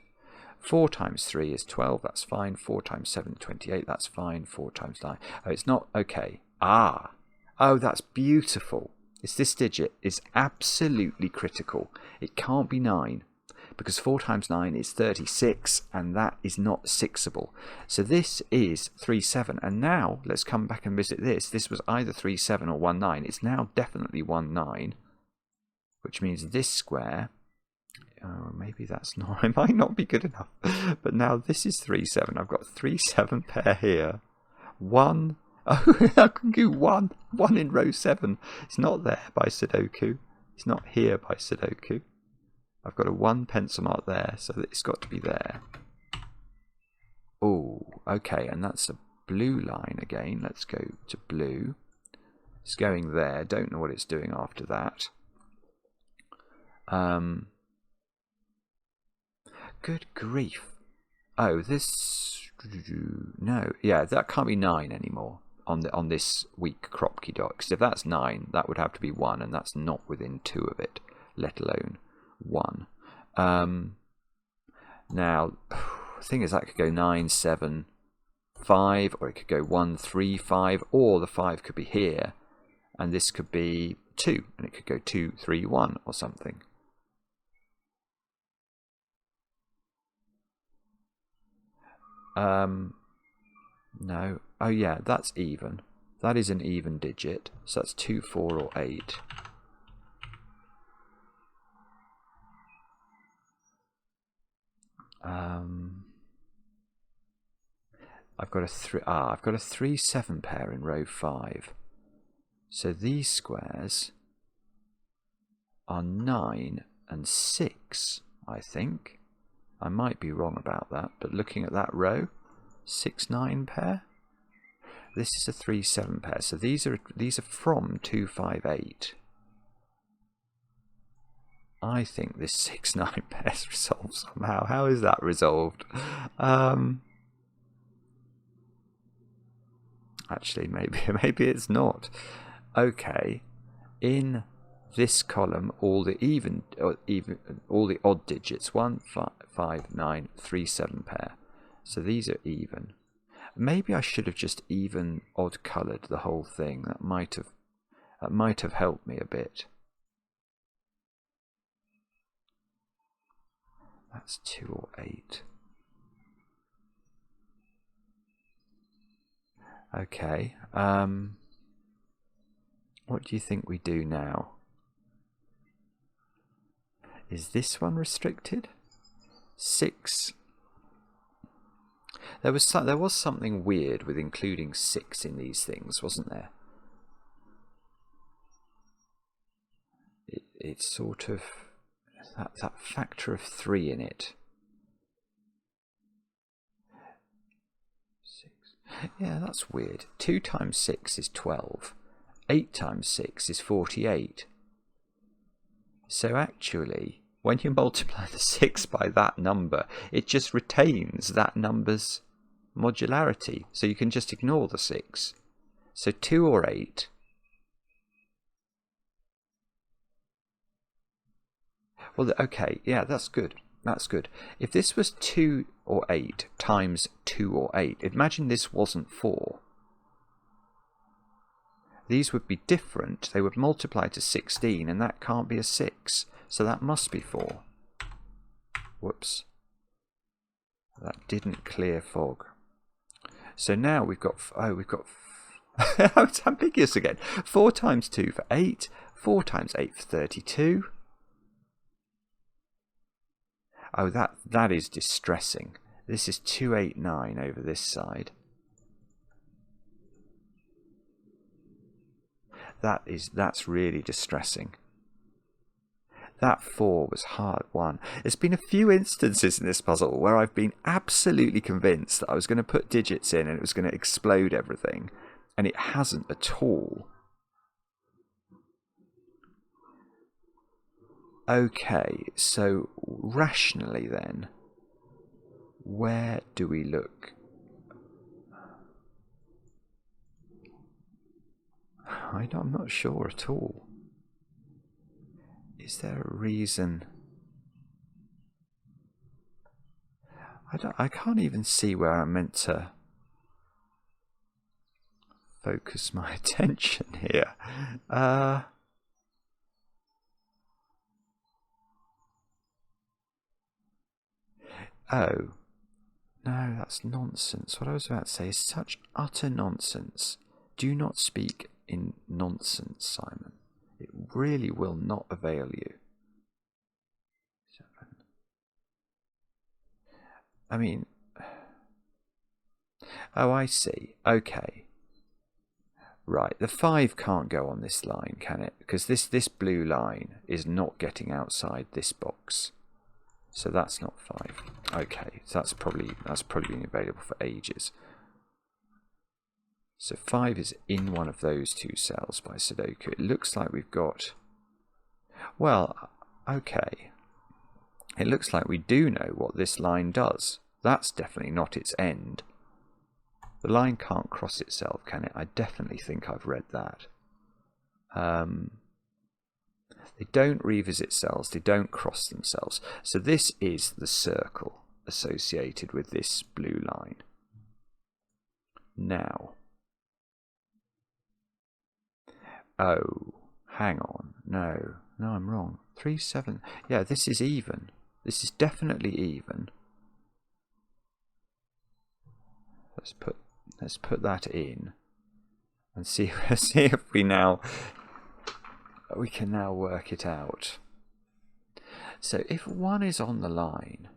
4 times 3 is 12, that's fine. 4 times 7, 28, that's fine. 4 times 9. Oh, it's not, okay. Ah. Oh, that's beautiful. It's this digit is absolutely critical. It can't be 9, because 4 times 9 is 36, and that is not 6able. So this is 37, and now let's come back and visit this. This was either 37 or 19. It's now definitely 19, which means this square, oh, maybe that's not, it might not be good enough. But now this is 37. I've got 37 pair here. 1, oh, I can do 1 in row 7. It's not there by Sudoku. It's not here by Sudoku. I've got a 1 pencil mark there, so it's got to be there. Oh, okay, and that's a blue line again. Let's go to blue. It's going there. Don't know what it's doing after that. Good grief. Oh, this... No, yeah, that can't be 9 anymore on this weak Kropki dot. Because if that's 9, that would have to be 1, and that's not within 2 of it, let alone 1. Now, the thing is, that could go 9, 7, 5, or it could go 1, 3, 5, or the 5 could be here, and this could be 2, and it could go 2, 3, 1, or something. No. Oh yeah, that's even. That is an even digit. So that's 2, 4, or 8. I've got a 3, 7 pair in row 5. So these squares are 9 and 6, I think. I might be wrong about that, but looking at that row, 6, 9 pair. This is a 3, 7 pair. So these are from 2, 5, 8. I think this 6, 9 pairs resolved somehow. How is that resolved? Actually, maybe it's not. Okay, in this column, all the all the odd digits, 1, 5, 9, 3, 7 pair. So these are even. Maybe I should have just even odd coloured the whole thing. That might have helped me a bit. That's 2 or 8. Okay. What do you think we do now? Is this one restricted? 6. There was something weird with including 6 in these things, wasn't there? It's sort of that factor of 3 in it. 6. Yeah, that's weird. 2 times 6 is 12. 8 times 6 is 48. So actually, when you multiply the 6 by that number, it just retains that number's modularity. So you can just ignore the 6. So 2 or 8. Well, okay, yeah, that's good. That's good. If this was 2 or 8 times 2 or 8, imagine this wasn't 4. These would be different. They would multiply to 16, and that can't be a 6. So that must be 4. Whoops. That didn't clear fog. So now we've got... Oh, we've got... It's ambiguous again. 4 times 2 for 8. 4 times 8 for 32. Oh, that is distressing. This is 289 over this side. That's really distressing. That 4 was hard won. There's been a few instances in this puzzle where I've been absolutely convinced that I was going to put digits in and it was going to explode everything, and it hasn't at all. Okay, so rationally then, where do we look? I'm not sure at all. Is there a reason? I can't even see where I'm meant to focus my attention here. Oh, no, that's nonsense. What I was about to say is such utter nonsense. Do not speak in nonsense, Simon. It really will not avail you. 7. I mean, oh, I see. Okay. Right, the 5 can't go on this line, can it? Because this blue line is not getting outside this box. So that's not 5. Okay, so that's probably been available for ages. So 5 is in one of those 2 cells by Sudoku. It looks like we've got... Well, okay. It looks like we do know what this line does. That's definitely not its end. The line can't cross itself, can it? I definitely think I've read that. They don't revisit cells, they don't cross themselves. So this is the circle associated with this blue line. Now, oh, hang on, no, I'm wrong. 3, 7, yeah, this is even. This is definitely even. Let's put that in and see if we can now work it out. So if 1 is on the line,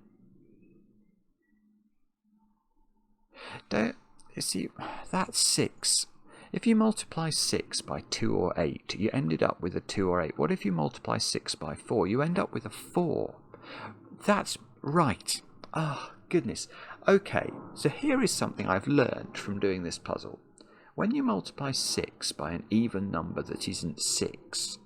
don't you see, that's 6. If you multiply 6 by 2 or 8, you ended up with a 2 or 8. What if you multiply 6 by 4? You end up with a 4. That's right. Ah, goodness. Okay, so here is something I've learned from doing this puzzle. When you multiply 6 by an even number that isn't 6,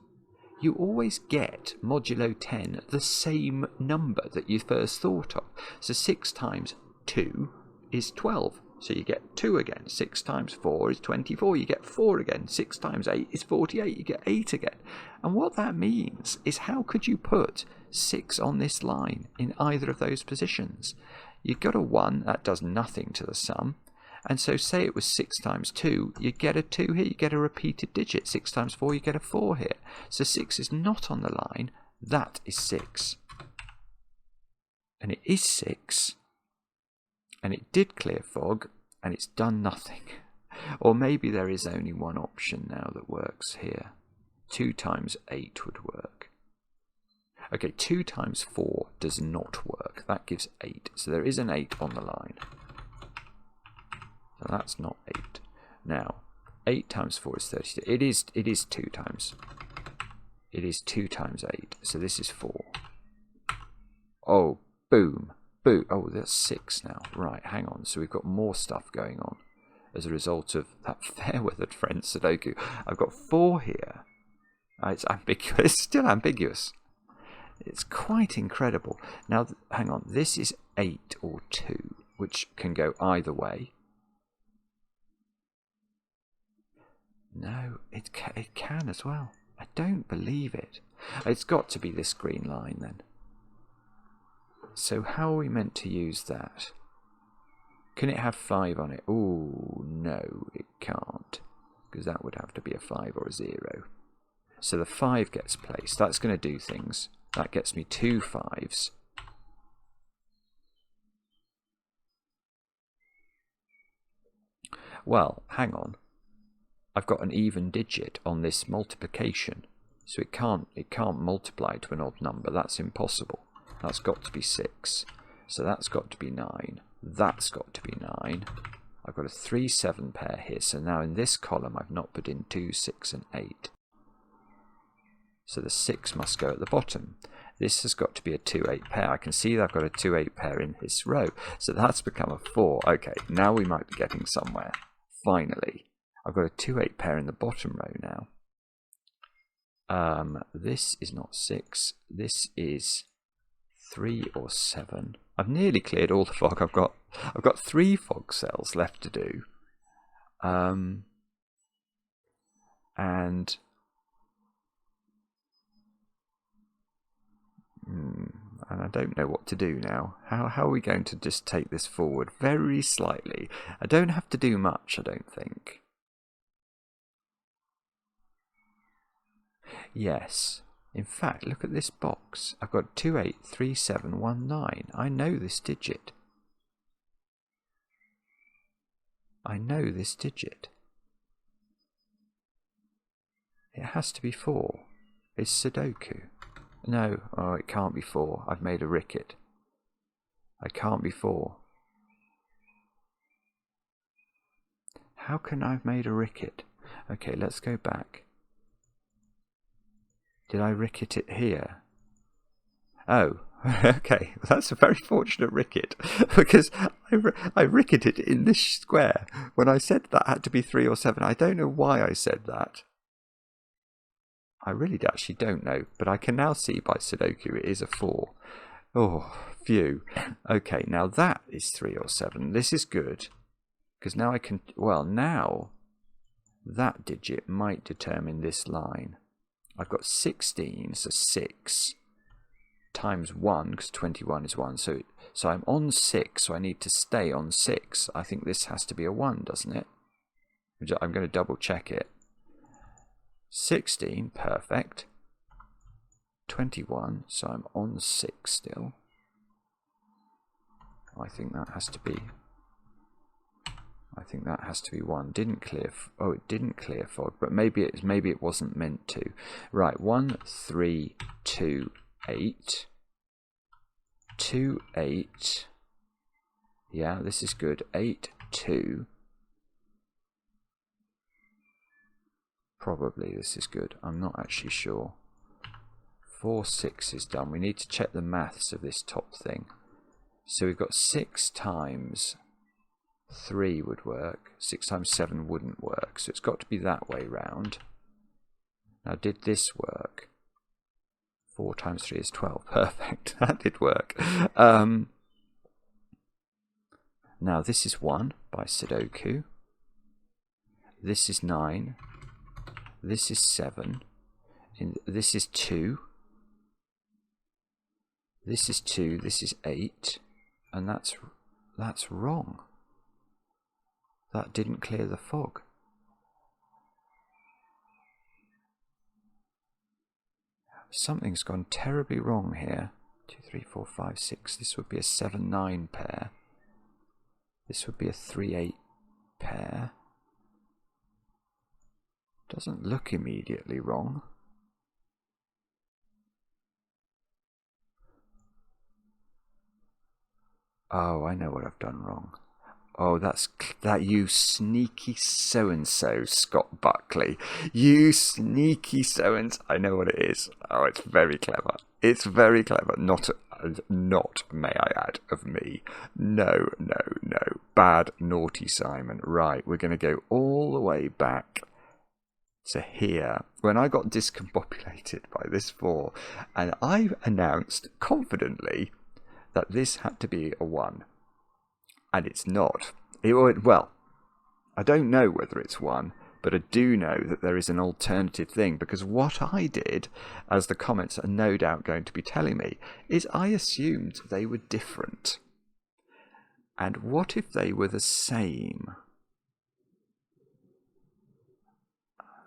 you always get modulo 10 the same number that you first thought of. So 6 times 2 is 12. So you get 2 again. 6 times 4 is 24. You get 4 again. 6 times 8 is 48. You get 8 again. And what that means is, how could you put 6 on this line in either of those positions? You've got a 1, that does nothing to the sum. And so say it was 6 times 2, you get a 2 here, you get a repeated digit. 6 times 4, you get a 4 here. So 6 is not on the line, that is 6. And it is 6. And it did clear fog, and it's done nothing. Or maybe there is only one option now that works here. 2 times 8 would work. Okay, 2 times 4 does not work. That gives 8. So there is an 8 on the line. So that's not 8. Now, 8 times 4 is 32. It is 2 times. It is 2 times 8. So this is 4. Oh, boom. Boom. Oh, that's 6 now. Right, hang on. So we've got more stuff going on as a result of that fair-weathered friend Sudoku. I've got 4 here. It's ambiguous. It's still ambiguous. It's quite incredible. Now, hang on. This is 8 or 2, which can go either way. No, it can as well. I don't believe it. It's got to be this green line then. So how are we meant to use that? Can it have 5 on it? Oh, no, it can't. Because that would have to be a 5 or a 0. So the 5 gets placed. That's going to do things. That gets me 2 5s. Well, hang on. I've got an even digit on this multiplication. So it can't multiply to an odd number. That's impossible. That's got to be 6. So that's got to be 9. That's got to be 9. I've got a 3 7 pair here. So now in this column I've not put in 2 6 and 8. So the 6 must go at the bottom. This has got to be a 2-8 pair. I can see that I've got a 2-8 pair in this row. So that's become a 4. Okay, now we might be getting somewhere. Finally. I've got a 2-8 pair in the bottom row now. This is not 6. This is 3 or 7. I've nearly cleared all the fog. I've got 3 fog cells left to do. And I don't know what to do now. How are we going to just take this forward very slightly? I don't have to do much, I don't think. Yes. In fact, look at this box. I've got 283719. I know this digit. I know this digit. It has to be 4. It's Sudoku. No, oh, it can't be 4. I've made a ricket. I can't be 4. How can I have made a ricket? Okay, let's go back. Did I ricket it here? Oh, okay. That's a very fortunate ricket, because I ricketed in this square when I said that had to be 3 or 7. I don't know why I said that. I really actually don't know, but I can now see by Sudoku it is a 4. Oh, phew. Okay, now that is 3 or 7. This is good, because now I can, well, now that digit might determine this line. I've got 16, so 6 times 1, because 21 is 1. So I'm on 6, so I need to stay on 6. I think this has to be a 1, doesn't it? I'm going to double check it. 16, perfect. 21, so I'm on 6 still. I think that has to be... I think that has to be 1. Didn't clear. Oh, it didn't clear fog, but maybe it wasn't meant to. Right, 1 3 2 8 2 8. Yeah, this is good. 8 2. Probably this is good. I'm not actually sure. 4 6 is done. We need to check the maths of this top thing. So we've got 6 times 3 would work. 6 times 7 wouldn't work. So it's got to be that way round. Now, did this work? 4 times 3 is 12. Perfect. That did work. Now, this is 1 by Sudoku. This is 9. This is 7. This is 2. This is 2. This is 8. And that's wrong. That didn't clear the fog. Something's gone terribly wrong here. 2, 3, 4, 5, 6. This would be a 7, 9 pair. This would be a 3, 8 pair. Doesn't look immediately wrong. Oh, I know what I've done wrong. Oh, that you sneaky so-and-so, Scott Buckley. You sneaky so-and-so. I know what it is. Oh, it's very clever. It's very clever. Not, may I add, of me. No. Bad, naughty Simon. Right, we're going to go all the way back to here. When I got discombobulated by this 4, and I announced confidently that this had to be a 1. And it's not. Well, I don't know whether it's 1, but I do know that there is an alternative thing, because what I did, as the comments are no doubt going to be telling me, is I assumed they were different. And what if they were the same?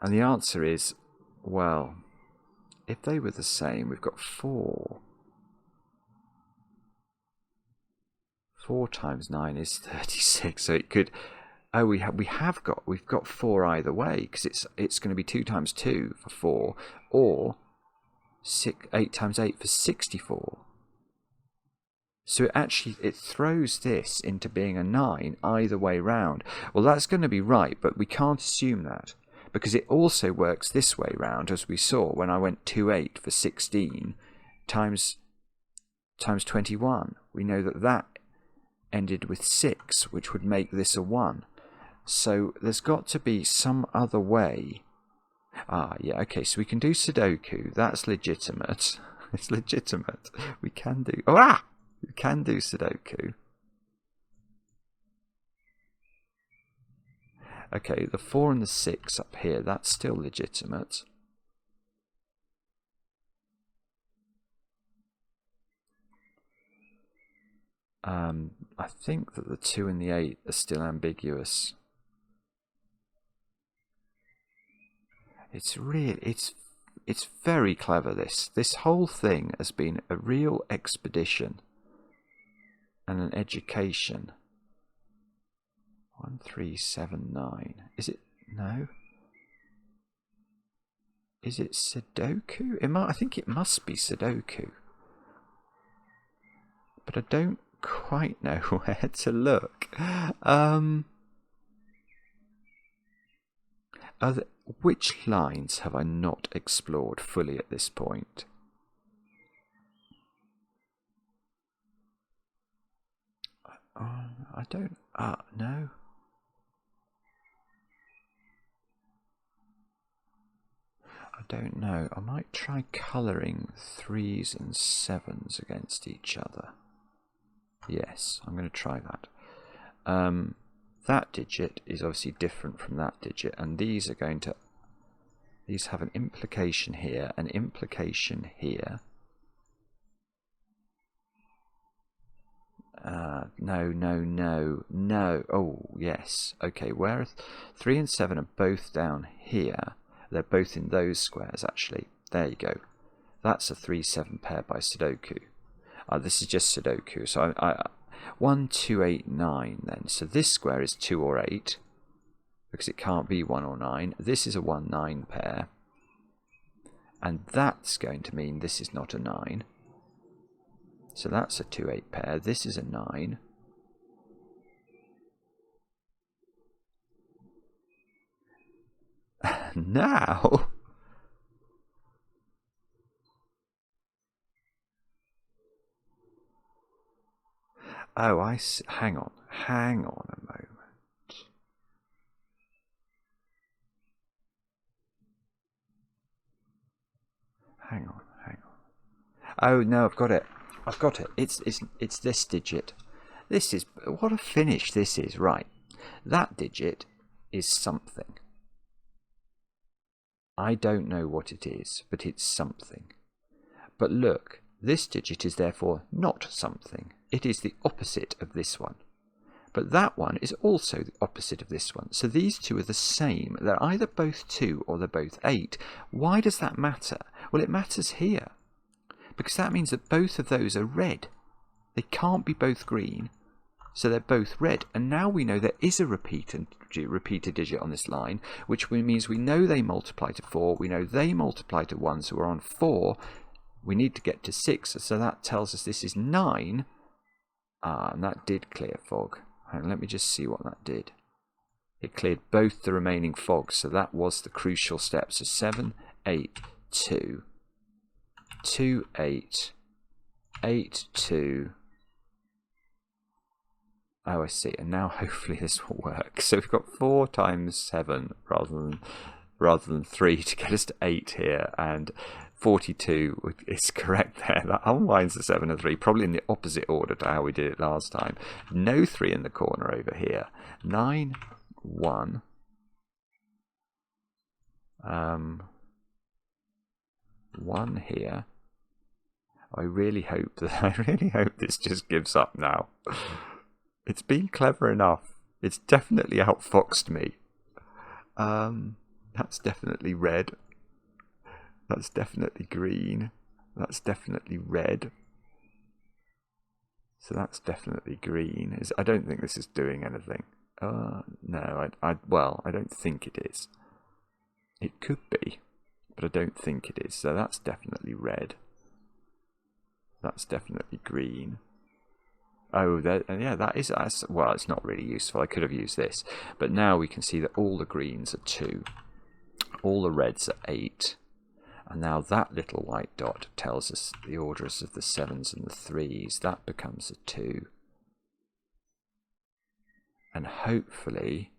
And the answer is, well, if they were the same, we've got 4. 4 times 9 is 36, so it could... Oh, we've got 4 either way, because it's going to be 2 times 2 for 4, or 8 times 8 for 64. So it throws this into being a 9 either way round. Well, that's going to be right, but we can't assume that, because it also works this way round, as we saw when I went 2, 8 for 16 times 21. We know that that ended with 6, which would make this a 1. So there's got to be some other way. Yeah, okay, so we can do Sudoku. That's legitimate. It's legitimate. We can do... We can do Sudoku. Okay, the 4 and the 6 up here, that's still legitimate. I think that the 2 and the 8 are still ambiguous. It's very clever, this. This whole thing has been a real expedition and an education. 1, 3, 7, 9. Is it? No. Is it Sudoku? I think it must be Sudoku. But I don't quite know where to look. Which lines have I not explored fully at this point? I don't... no. I don't know. I might try colouring 3s and 7s against each other. Yes, I'm going to try that. That digit is obviously different from that digit, and these are going to... These have an implication here, an implication here. No. Oh, yes. Okay, where 3 and 7 are both down here. They're both in those squares, actually. There you go. That's a 3-7 pair by Sudoku. This is just Sudoku. So 1, 2, 8, 9 then. So this square is 2 or 8, because it can't be 1 or 9. This is a 1, 9 pair. And that's going to mean this is not a 9. So that's a 2, 8 pair. This is a 9. Now... Oh, I see. Hang on a moment. Hang on. Oh no, I've got it. It's this digit. This is... What a finish this is. Right. That digit is something. I don't know what it is, but it's something. But look, this digit is therefore not something. It is the opposite of this one. But that one is also the opposite of this one. So these two are the same. They're either both 2 or they're both 8. Why does that matter? Well, it matters here. Because that means that both of those are red. They can't be both green. So they're both red. And now we know there is a repeated digit on this line, which means we know they multiply to 4. We know they multiply to 1. So we're on 4. We need to get to 6. So that tells us this is 9. And that did clear fog. Hang on, let me just see what that did. It cleared both the remaining fogs. So that was the crucial step. So 7, 8, 2. 2, 8. 8, 2. Oh, I see. And now hopefully this will work. So we've got 4 times 7 rather than 3 to get us to 8 here, and 42 is correct there. That unwinds the 7 and 3, probably in the opposite order to how we did it last time. No 3 in the corner over here. 9, 1. 1 here. I really hope this just gives up now. It's been clever enough. It's definitely outfoxed me. That's definitely red. That's definitely green. That's definitely red. So that's definitely green. I don't think this is doing anything. No, well, I don't think it is. It could be, but I don't think it is. So that's definitely red. That's definitely green. Oh, yeah, that's well, it's not really useful. I could have used this. But now we can see that all the greens are 2. All the reds are 8. And now that little white dot tells us the orders of the 7s and the 3s. That becomes a 2. And hopefully...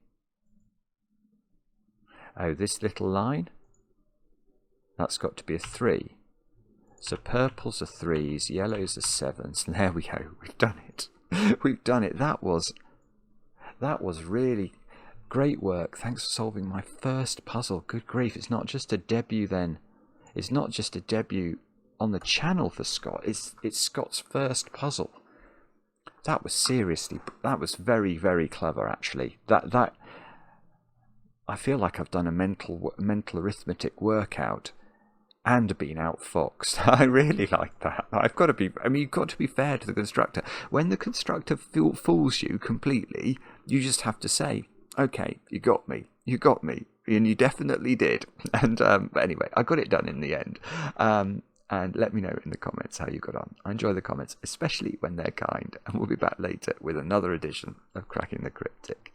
Oh, this little line? That's got to be a 3. So purples are 3s, yellows are 7s. And there we go. We've done it. We've done it. That was really great work. Thanks for solving my first puzzle. Good grief. It's not just a debut then. It's not just a debut on the channel for Scott. It's Scott's first puzzle. That was very, very clever actually. That I feel like I've done a mental arithmetic workout and been outfoxed. I really like that. You've got to be fair to the constructor. When the constructor fools you completely, you just have to say, okay, you got me, and you definitely did. And but anyway, I got it done in the end. And let me know in the comments how you got on. I enjoy the comments, especially when they're kind. And we'll be back later with another edition of Cracking the Cryptic.